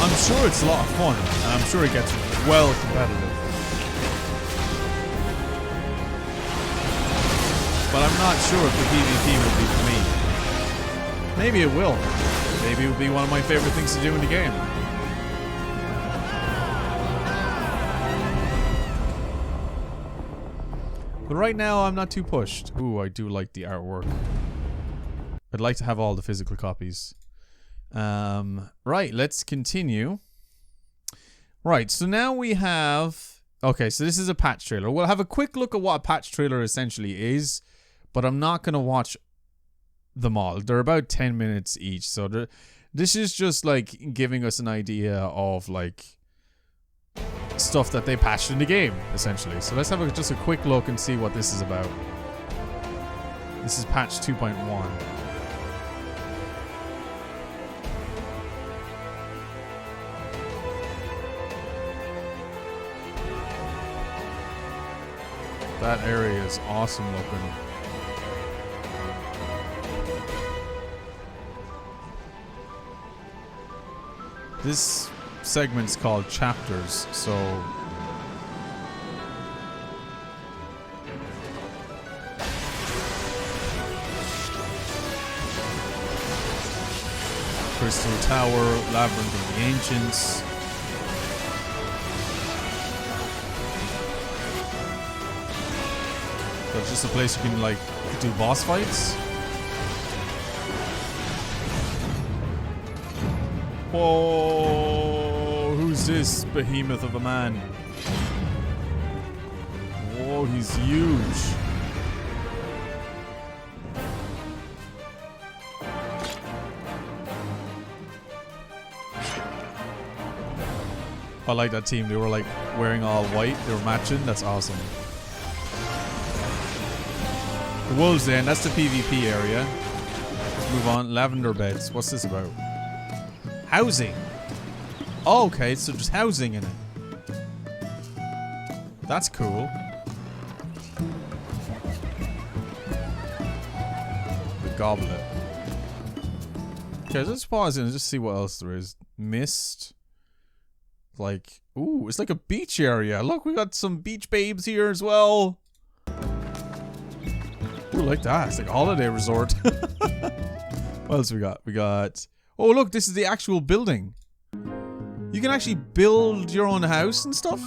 A: I'm sure it's a lot of fun, and I'm sure it gets well competitive. But I'm not sure if the PvP will be for me. Maybe it will. Maybe it will be one of my favorite things to do in the game. But right now, I'm not too pushed. Ooh, I do like the artwork. I'd like to have all the physical copies. Right, let's continue. Right, so now we have... Okay, so this is a patch trailer. We'll have a quick look at what a patch trailer essentially is, but I'm not going to watch them all. They're about 10 minutes each, so this is just like giving us an idea of like stuff that they patched in the game, essentially. So let's have just a quick look and see what this is about. This is patch 2.1. That area is awesome looking. This segment's called chapters, so Crystal Tower, Labyrinth of the Ancients. That's just a place you can like do boss fights. Whoa, who's this behemoth of a man? Whoa, he's huge. I like that team. They were like wearing all white. They were matching. That's awesome. The wolves then. That's the PvP area. Let's move on. Lavender beds. What's this about? Housing. Oh, okay, so just housing in it. That's cool. The goblet. Okay, let's pause and just see what else there is. Mist. Like, ooh, it's like a beach area. Look, we got some beach babes here as well. Ooh, like that. It's like a holiday resort. What else we got? We got... Oh, look, this is the actual building. You can actually build your own house and stuff.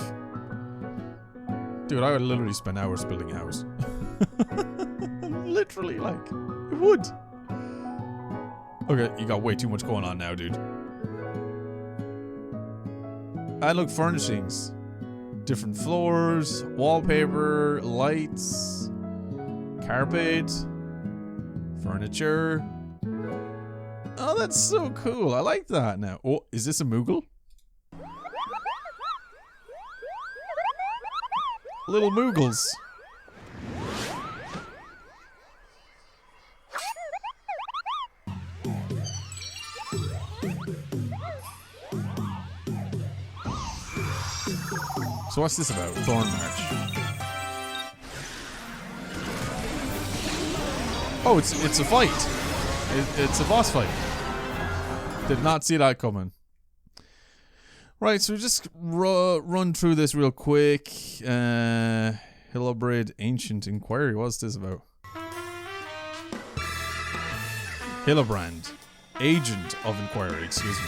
A: Dude, I would literally spend hours building a house. Literally, like, it would. Okay, you got way too much going on now, dude. And look, furnishings. Different floors, wallpaper, lights, carpet, furniture. Oh, that's so cool. I like that now. Oh, is this a Moogle? Little Moogles. So what's this about? Thorn March. Oh, it's a fight. It's a boss fight. Did not see that coming. Right, so just run through this real quick. Hillobred Ancient Inquiry. What's this about? Hillebrand, Agent of Inquiry, excuse me.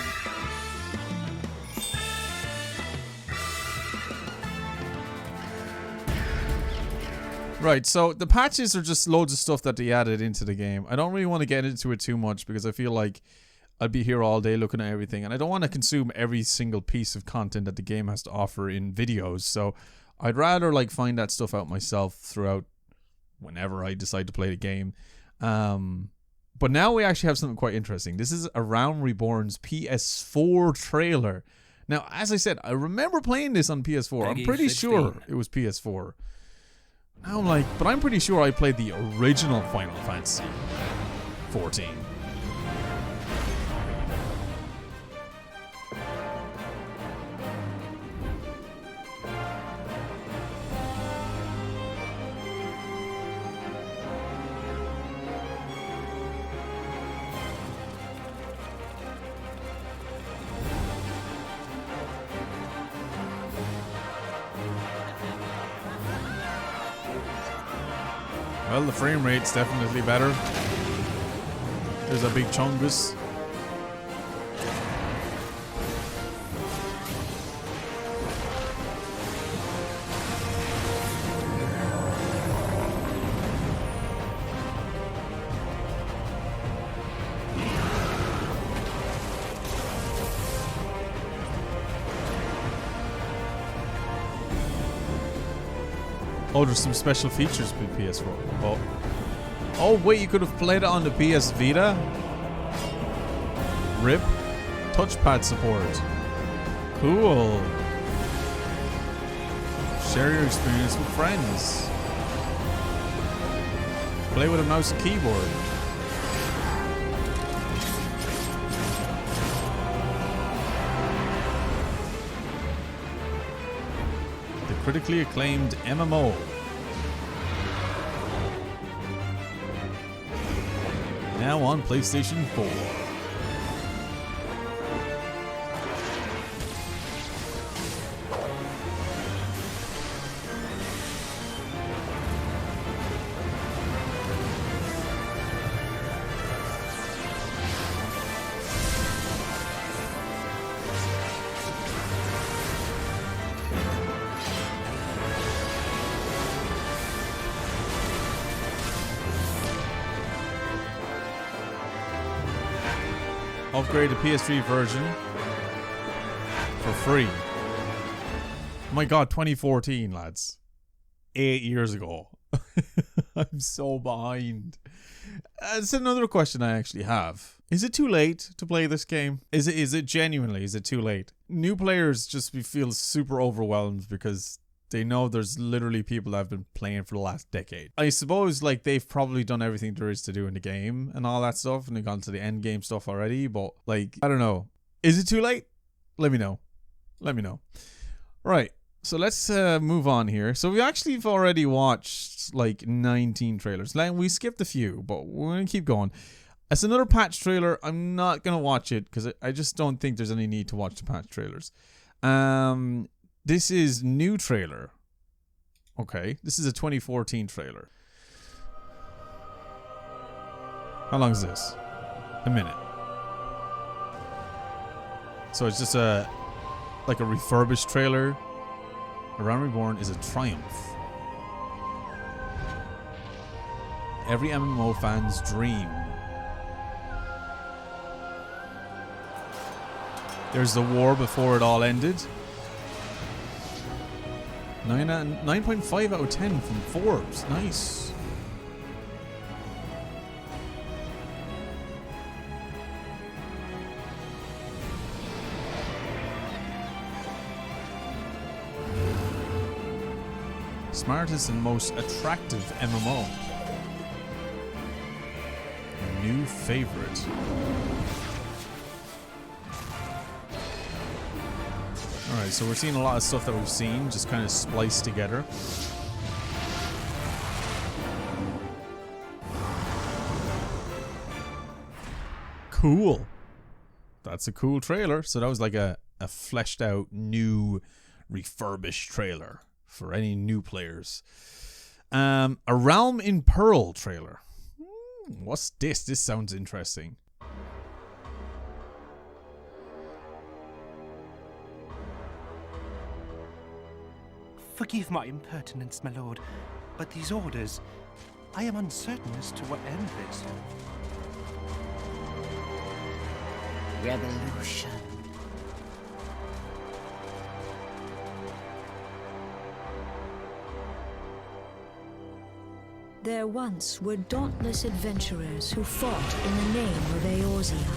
A: Right, so the patches are just loads of stuff that they added into the game. I don't really want to get into it too much because I feel like I'd be here all day looking at everything, and I don't want to consume every single piece of content that the game has to offer in videos. So I'd rather like find that stuff out myself throughout whenever I decide to play the game. But now we actually have something quite interesting. This is A Realm Reborn's PS4 trailer. Now, as I said, I remember playing this on PS4. I'm pretty sure it was PS4. Now I'm like, but I'm pretty sure I played the original Final Fantasy 14. Well, the frame rate's definitely better. There's a big chungus. Oh, there's some special features with PS4. Oh. Oh, wait, you could have played it on the PS Vita? RIP. Touchpad support. Cool. Share your experience with friends. Play with a mouse and keyboard. Critically acclaimed MMO. now on PlayStation 4. Upgrade the PS3 version for free. My god, 2014, lads. 8 years ago. I'm so behind. That's another question I actually have. Is it too late to play this game? Is it genuinely, is it too late? New players just feel super overwhelmed because they know there's literally people that have been playing for the last decade. I suppose like they've probably done everything there is to do in the game and all that stuff, and they've gone to the end game stuff already, but like, I don't know. Is it too late? Let me know. Let me know. Right, so let's move on here. So we've already watched like 19 trailers. Like, we skipped a few, but we're gonna keep going. It's another patch trailer. I'm not gonna watch it because I just don't think there's any need to watch the patch trailers. This is new trailer. Okay, this is a 2014 trailer. How long is this? A minute. So it's just like a refurbished trailer. A Realm Reborn is a triumph. Every MMO fan's dream. There's the war before it all ended. 9.5 out of 10 from Forbes. Nice. Smartest and most attractive MMO. New favorite. Alright, so we're seeing a lot of stuff that we've seen just kind of spliced together. Cool. That's a cool trailer. So that was like a fleshed out, new, refurbished trailer for any new players. A Realm in Pearl trailer. What's this? This sounds interesting.
I: Forgive my impertinence, my lord, but these orders, I am uncertain as to what end this.
D: Revolution. There once were dauntless adventurers who fought in the name of Eorzea.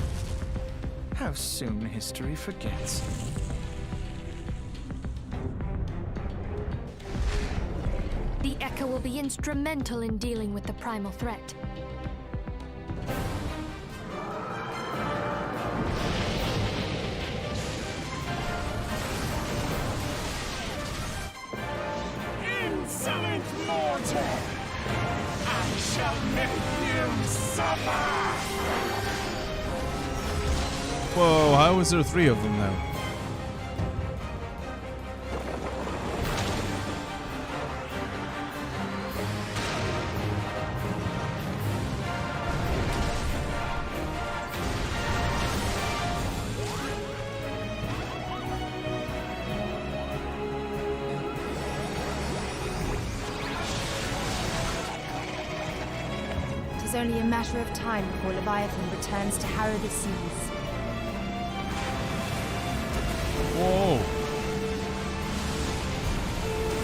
G: How soon history forgets.
J: The Echo will be instrumental in dealing with the primal threat.
E: Insolent mortal! I shall make you suffer!
A: Whoa, how is there 3 of them now?
F: It is only a matter of time before Leviathan returns to harrow the seas.
A: Whoa.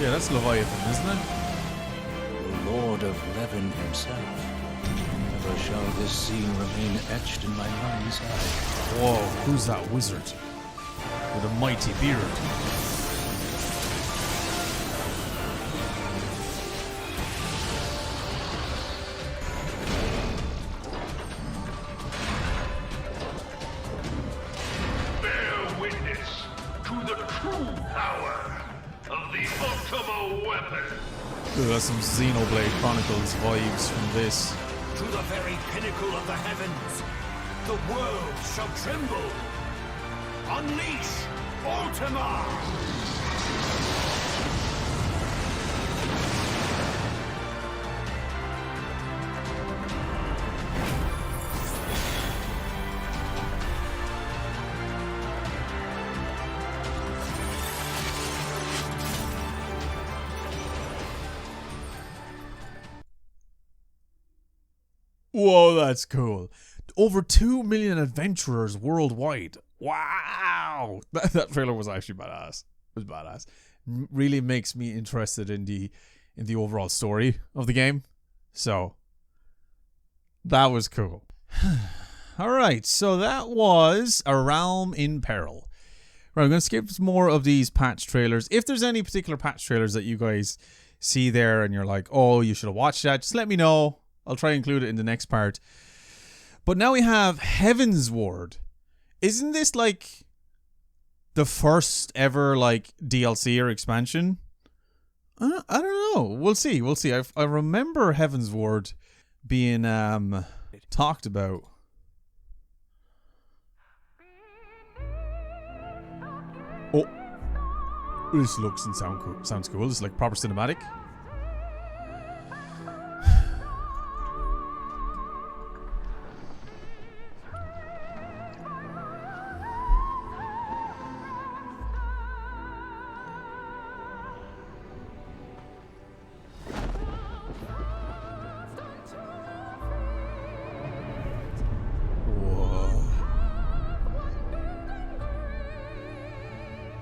A: Yeah, that's Leviathan, isn't it?
K: The Lord of Levin himself. Never shall this scene remain etched in my mind's eye.
A: Whoa, who's that wizard? With a mighty beard.
E: Bear witness to the true power of the Ultimo weapon.
A: Ooh, that's some Xenoblade Chronicles vibes from this.
E: to the very pinnacle of the heavens, the world shall tremble. Unleash Ultima!
A: Whoa, that's cool. Over 2 million adventurers worldwide. Wow. That trailer was actually badass. It was badass. Really makes me interested in the overall story of the game. So, that was cool. Alright, so that was A Realm in Peril. Right, I'm going to skip more of these patch trailers. If there's any particular patch trailers that you guys see there and you're like, oh, you should have watched that, just let me know. I'll try and include it in the next part. But now we have Heaven's Ward. Isn't this like the first ever like DLC or expansion? I don't know. We'll see. We'll see. I remember Heaven's Ward being talked about. Oh, this looks and sounds cool. This is like proper cinematic.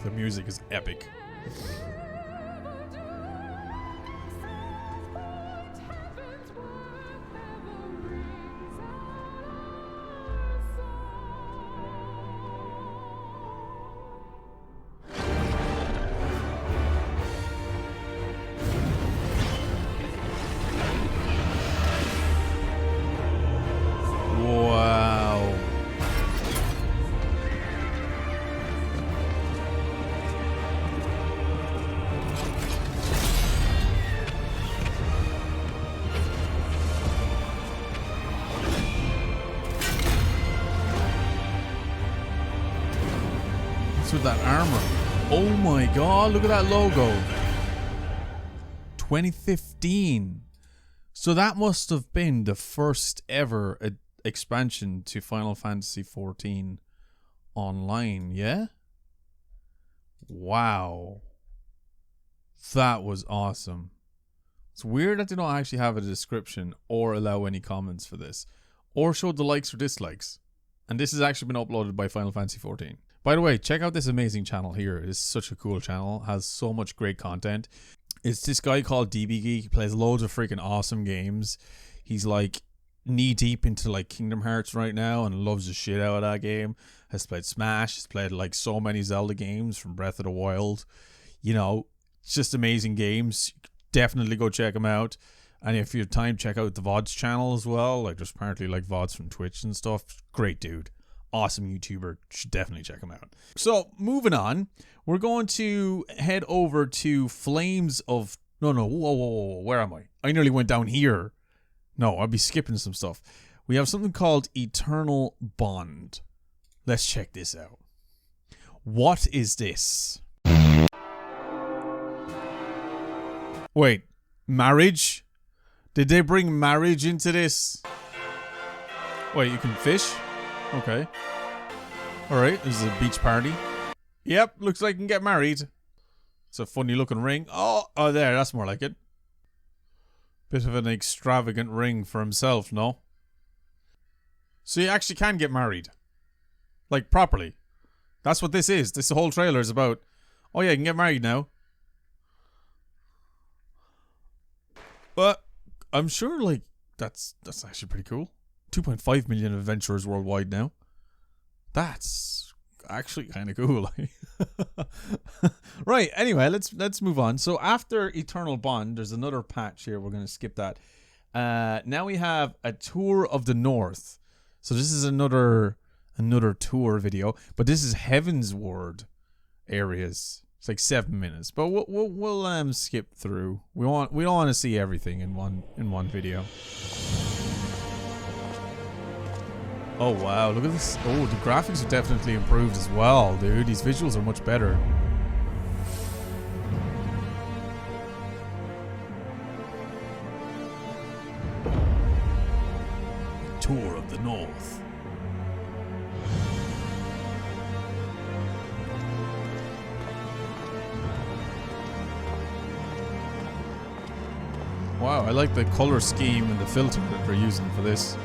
A: The music is epic. Wow. With that armor. Oh my god, look at that logo. 2015. So that must have been the first ever expansion to Final Fantasy XIV online, yeah? Wow. That was awesome. It's weird that they don't actually have a description or allow any comments for this, or show the likes or dislikes. And this has actually been uploaded by Final Fantasy XIV. By the way, check out this amazing channel here. It's such a cool channel. Has so much great content. It's this guy called Deebeegeek. He plays loads of freaking awesome games. He's like knee deep into like Kingdom Hearts right now and loves the shit out of that game. Has played Smash. Has played like so many Zelda games from Breath of the Wild. You know, it's just amazing games. Definitely go check him out. And if you have time, check out the VODs channel as well. Like there's apparently like VODs from Twitch and stuff. Great dude. Awesome YouTuber. Should definitely check him out. So, moving on. We're going to head over to Flames of... No, whoa. Where am I? I nearly went down here. No, I'll be skipping some stuff. We have something called Eternal Bond. Let's check this out. What is this? Wait. Marriage? Did they bring marriage into this? Wait, you can fish? Okay. Alright, this is a beach party. Yep, looks like you can get married. It's a funny looking ring. Oh, there, that's more like it. Bit of an extravagant ring for himself, no? So you actually can get married. Like, properly. That's what this is. This whole trailer is about. Oh yeah, you can get married now. But I'm sure, like, that's actually pretty cool. 2.5 million adventurers worldwide now. That's actually kind of cool. Right, anyway, let's move on. So after Eternal Bond, there's another patch here. We're going to skip that. Now we have a Tour of the North. So this is another tour video, but this is Heaven's Ward areas. It's like 7 minutes, but we'll skip through. We don't want to see everything in one video. Oh wow, look at this. Oh, the graphics are definitely improved as well, dude. These visuals are much better. Tour of the North. Wow, I like the color scheme and the filter that they're using for this.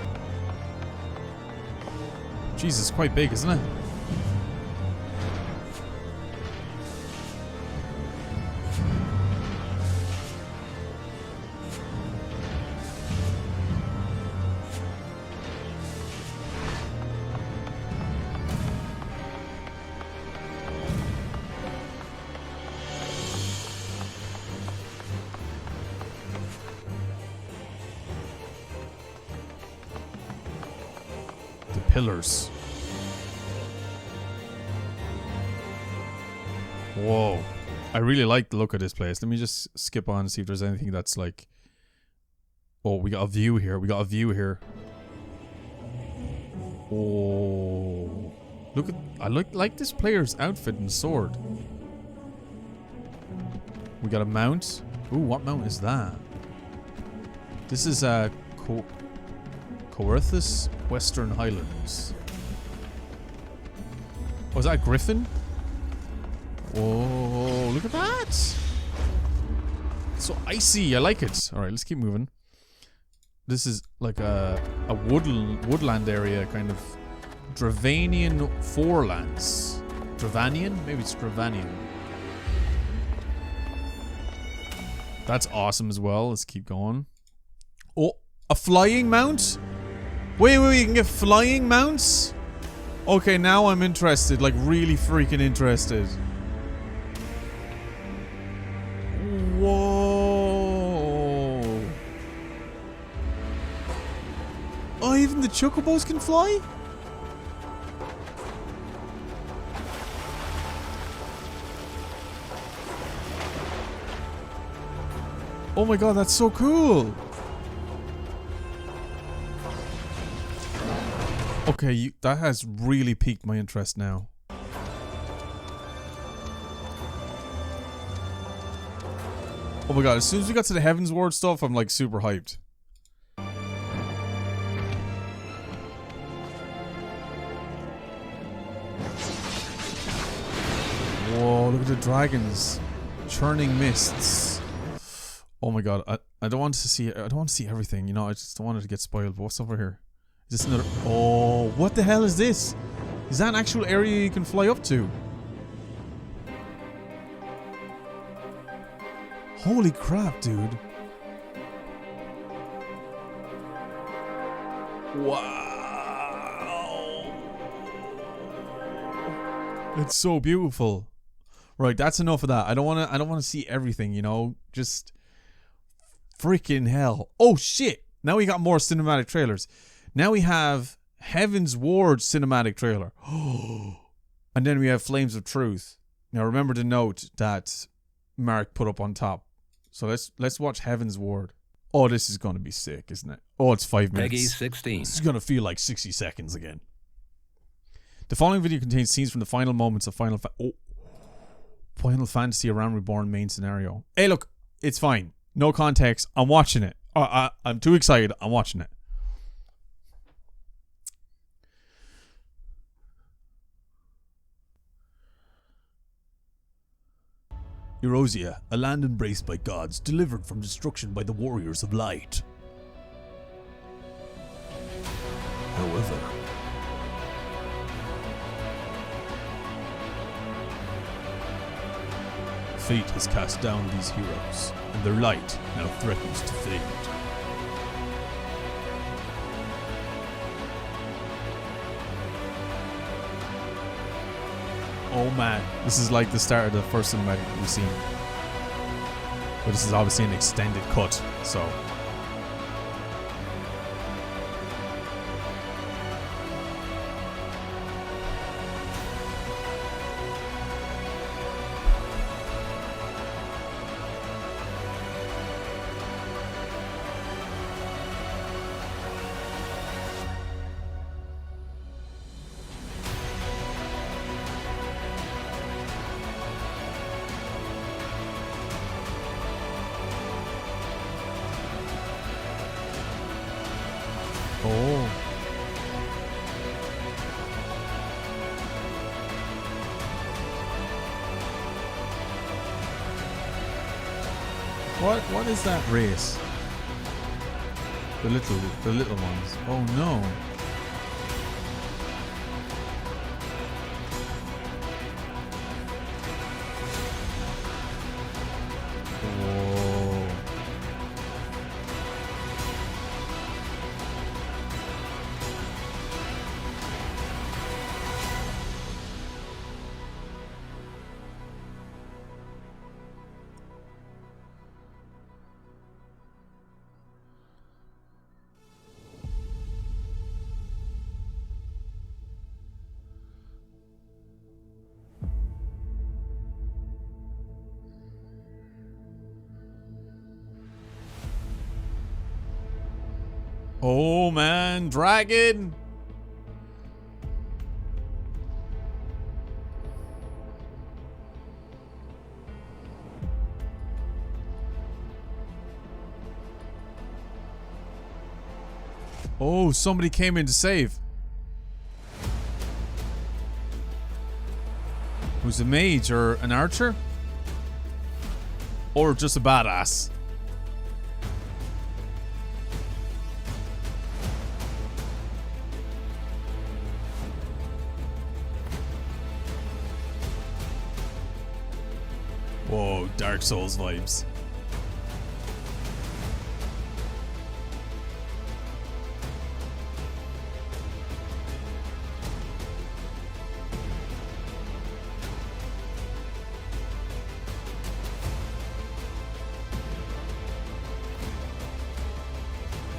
A: Jesus, quite big, isn't it? The pillars. Whoa. I really like the look of this place. Let me just skip on and see if there's anything that's like... Oh, we got a view here. We got a view here. Oh. Look at... I like this player's outfit and sword. We got a mount. Ooh, what mount is that? This is Coerthus Western Highlands. Oh, is that a griffin? Whoa, look at that! It's so icy, I like it. Alright, let's keep moving. This is like a woodland area, kind of Dravanian forelands. Dravanian? Maybe it's Dravanian. That's awesome as well. Let's keep going. Oh, a flying mount? Wait, you can get flying mounts? Okay, now I'm interested. Like, really freaking interested. Whoa. Oh, even the chocobos can fly? Oh my god, that's so cool. Okay, that has really piqued my interest now. Oh my god, as soon as we got to the Heaven's Ward stuff, I'm like super hyped. Whoa, look at the dragons. Churning mists. Oh my god, I don't want to see everything, you know, I just don't want it to get spoiled. But what's over here? Is this another... Oh, what the hell is this? Is that an actual area you can fly up to? Holy crap, dude. Wow. It's so beautiful. Right, that's enough of that. I don't want to see everything, you know? Just freaking hell. Oh shit. Now we got more cinematic trailers. Now we have Heaven's Ward cinematic trailer. And then we have Flames of Truth. Now remember the note that Mark put up on top. So let's watch Heaven's Ward. Oh, this is going to be sick, isn't it? Oh, it's 5 minutes.
K: Peggy 16.
A: This is going to feel like 60 seconds again. The following video contains scenes from the final moments of Final Fantasy A Realm Reborn main scenario. Hey, look, it's fine. No context. I'm watching it. I'm too excited. I'm watching it. Eorzea, a land embraced by gods, delivered from destruction by the warriors of light. However, fate has cast down these heroes, and their light now threatens to fade. Oh man, this is like the start of the first cinematic we've seen. But this is obviously an extended cut, so... What is that race? The little ones. Oh no. Whoa. Oh man, dragon! Oh, somebody came in to save. Who's a mage or an archer? Or just a badass? Whoa, Dark Souls vibes.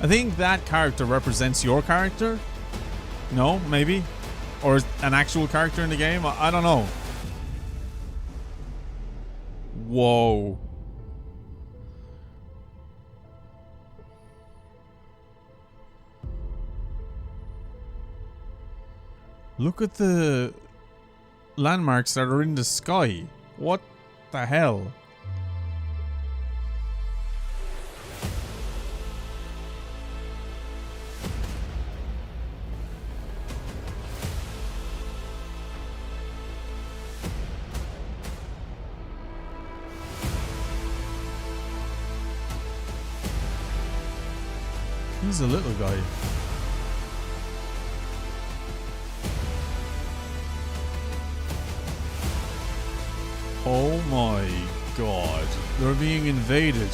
A: I think that character represents your character. No, maybe? Or an actual character in the game? I don't know. Whoa. Look at the landmarks that are in the sky. What the hell? He's a little guy. Oh my god. They're being invaded.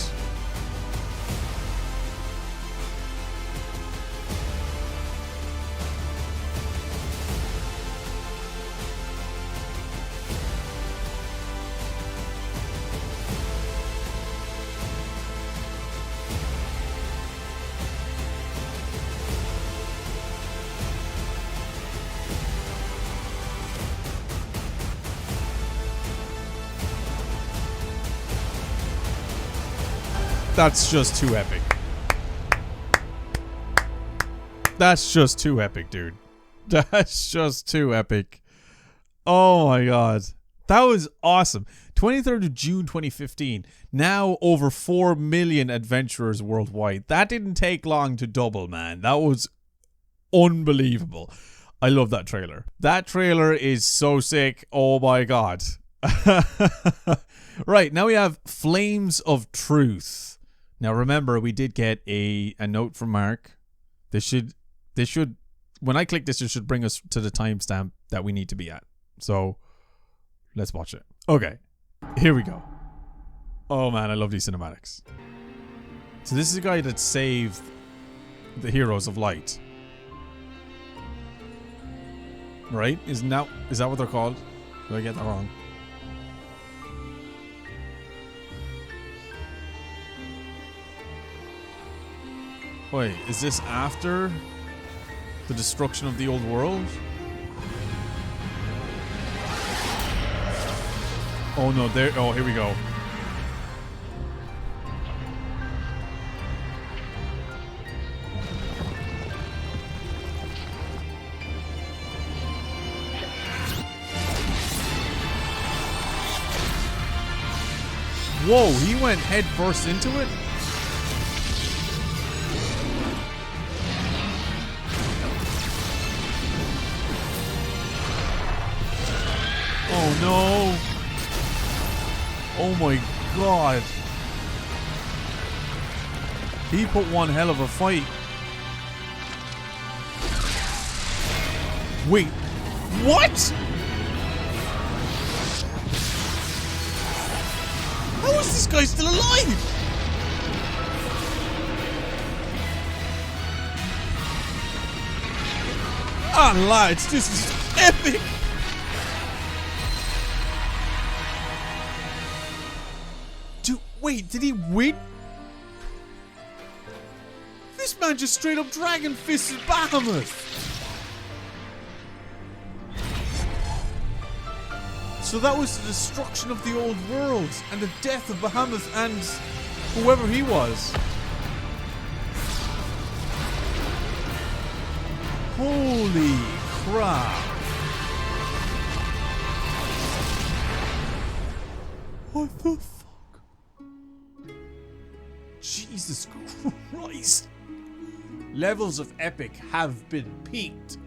A: That's just too epic. That's just too epic, dude. That's just too epic. Oh my god. That was awesome. 23rd of June 2015. Now over 4 million adventurers worldwide. That didn't take long to double, man. That was unbelievable. I love that trailer. That trailer is so sick. Oh my god. Right, now we have Flames of Truth. Now remember, we did get a note from Mark. This should, when I click this, it should bring us to the timestamp that we need to be at. So, let's watch it. Okay, here we go. Oh man, I love these cinematics. So this is a guy that saved the Heroes of Light. Right? Is that what they're called? Did I get that wrong? Wait, is this after the destruction of the old world? Oh no, there. Oh, here we go. Whoa, he went head first into it? Oh no. Oh my god. He put one hell of a fight. Wait, what? How is this guy still alive? Ah, lads, this is epic! Dude, wait, did he win? This man just straight up dragon fisted Bahamut! So that was the destruction of the old world and the death of Bahamut and whoever he was. Holy crap. What the fuck? Jesus Christ. Levels of epic have been peaked.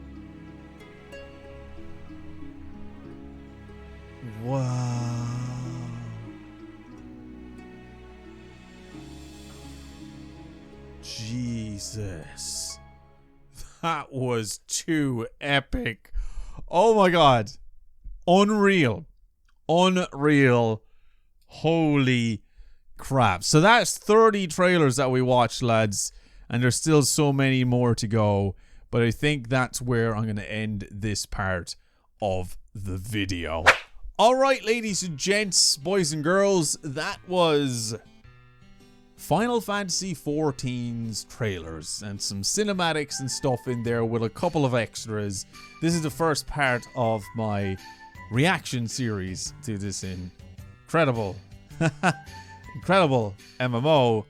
A: Wow. Jesus. That was too epic. Oh my god. Unreal. Unreal. Holy crap. So that's 30 trailers that we watched, lads. And there's still so many more to go. But I think that's where I'm going to end this part of the video. Alright, ladies and gents, boys and girls, that was Final Fantasy XIV's trailers and some cinematics and stuff in there with a couple of extras. This is the first part of my reaction series to this incredible, incredible MMO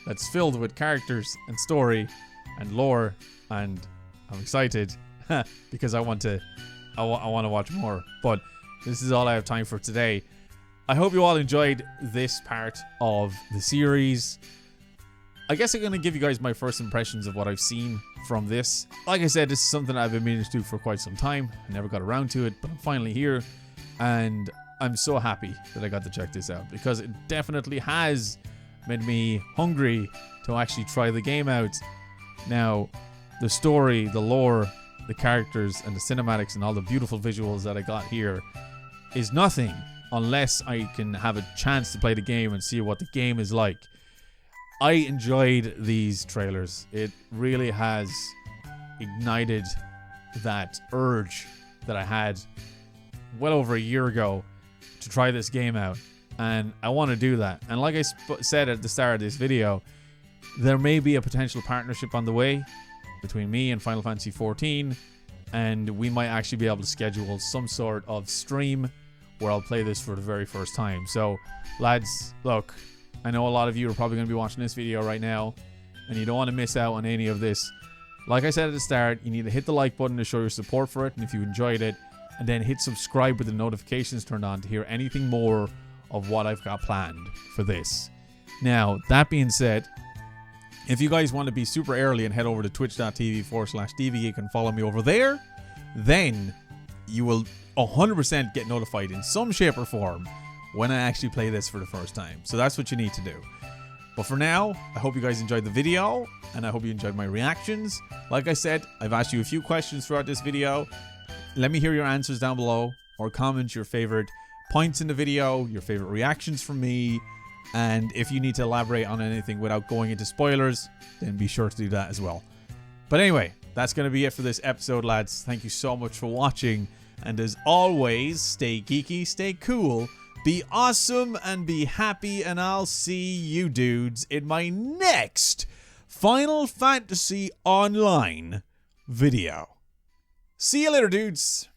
A: that's filled with characters and story and lore, and I'm excited because I want to watch more. But this is all I have time for today. I hope you all enjoyed this part of the series. I guess I'm going to give you guys my first impressions of what I've seen from this. Like I said, this is something I've been meaning to do for quite some time. I never got around to it, but I'm finally here. And I'm so happy that I got to check this out, because it definitely has made me hungry to actually try the game out. Now, the story, the lore, the characters, and the cinematics, and all the beautiful visuals that I got here is nothing unless I can have a chance to play the game and see what the game is like. I enjoyed these trailers. It really has ignited that urge that I had well over a year ago to try this game out, and I want to do that. And like I said at the start of this video, there may be a potential partnership on the way between me and Final Fantasy XIV, and we might actually be able to schedule some sort of stream where I'll play this for the very first time. So, lads, look, I know a lot of you are probably going to be watching this video right now, and you don't want to miss out on any of this. Like I said at the start, you need to hit the like button to show your support for it, and if you enjoyed it, and then hit subscribe with the notifications turned on to hear anything more of what I've got planned for this. Now, that being said, if you guys want to be super early and head over to twitch.tv/Deebeegeek and follow me over there, then you will 100% get notified in some shape or form when I actually play this for the first time. So that's what you need to do. But for now, I hope you guys enjoyed the video, and I hope you enjoyed my reactions. Like I said, I've asked you a few questions throughout this video. Let me hear your answers down below, or comment your favorite points in the video, your favorite reactions from me, and if you need to elaborate on anything without going into spoilers, then be sure to do that as well. But anyway, that's going to be it for this episode, lads. Thank you so much for watching, and as always, stay geeky, stay cool, be awesome, and be happy, and I'll see you dudes in my next Final Fantasy Online video. See you later, dudes.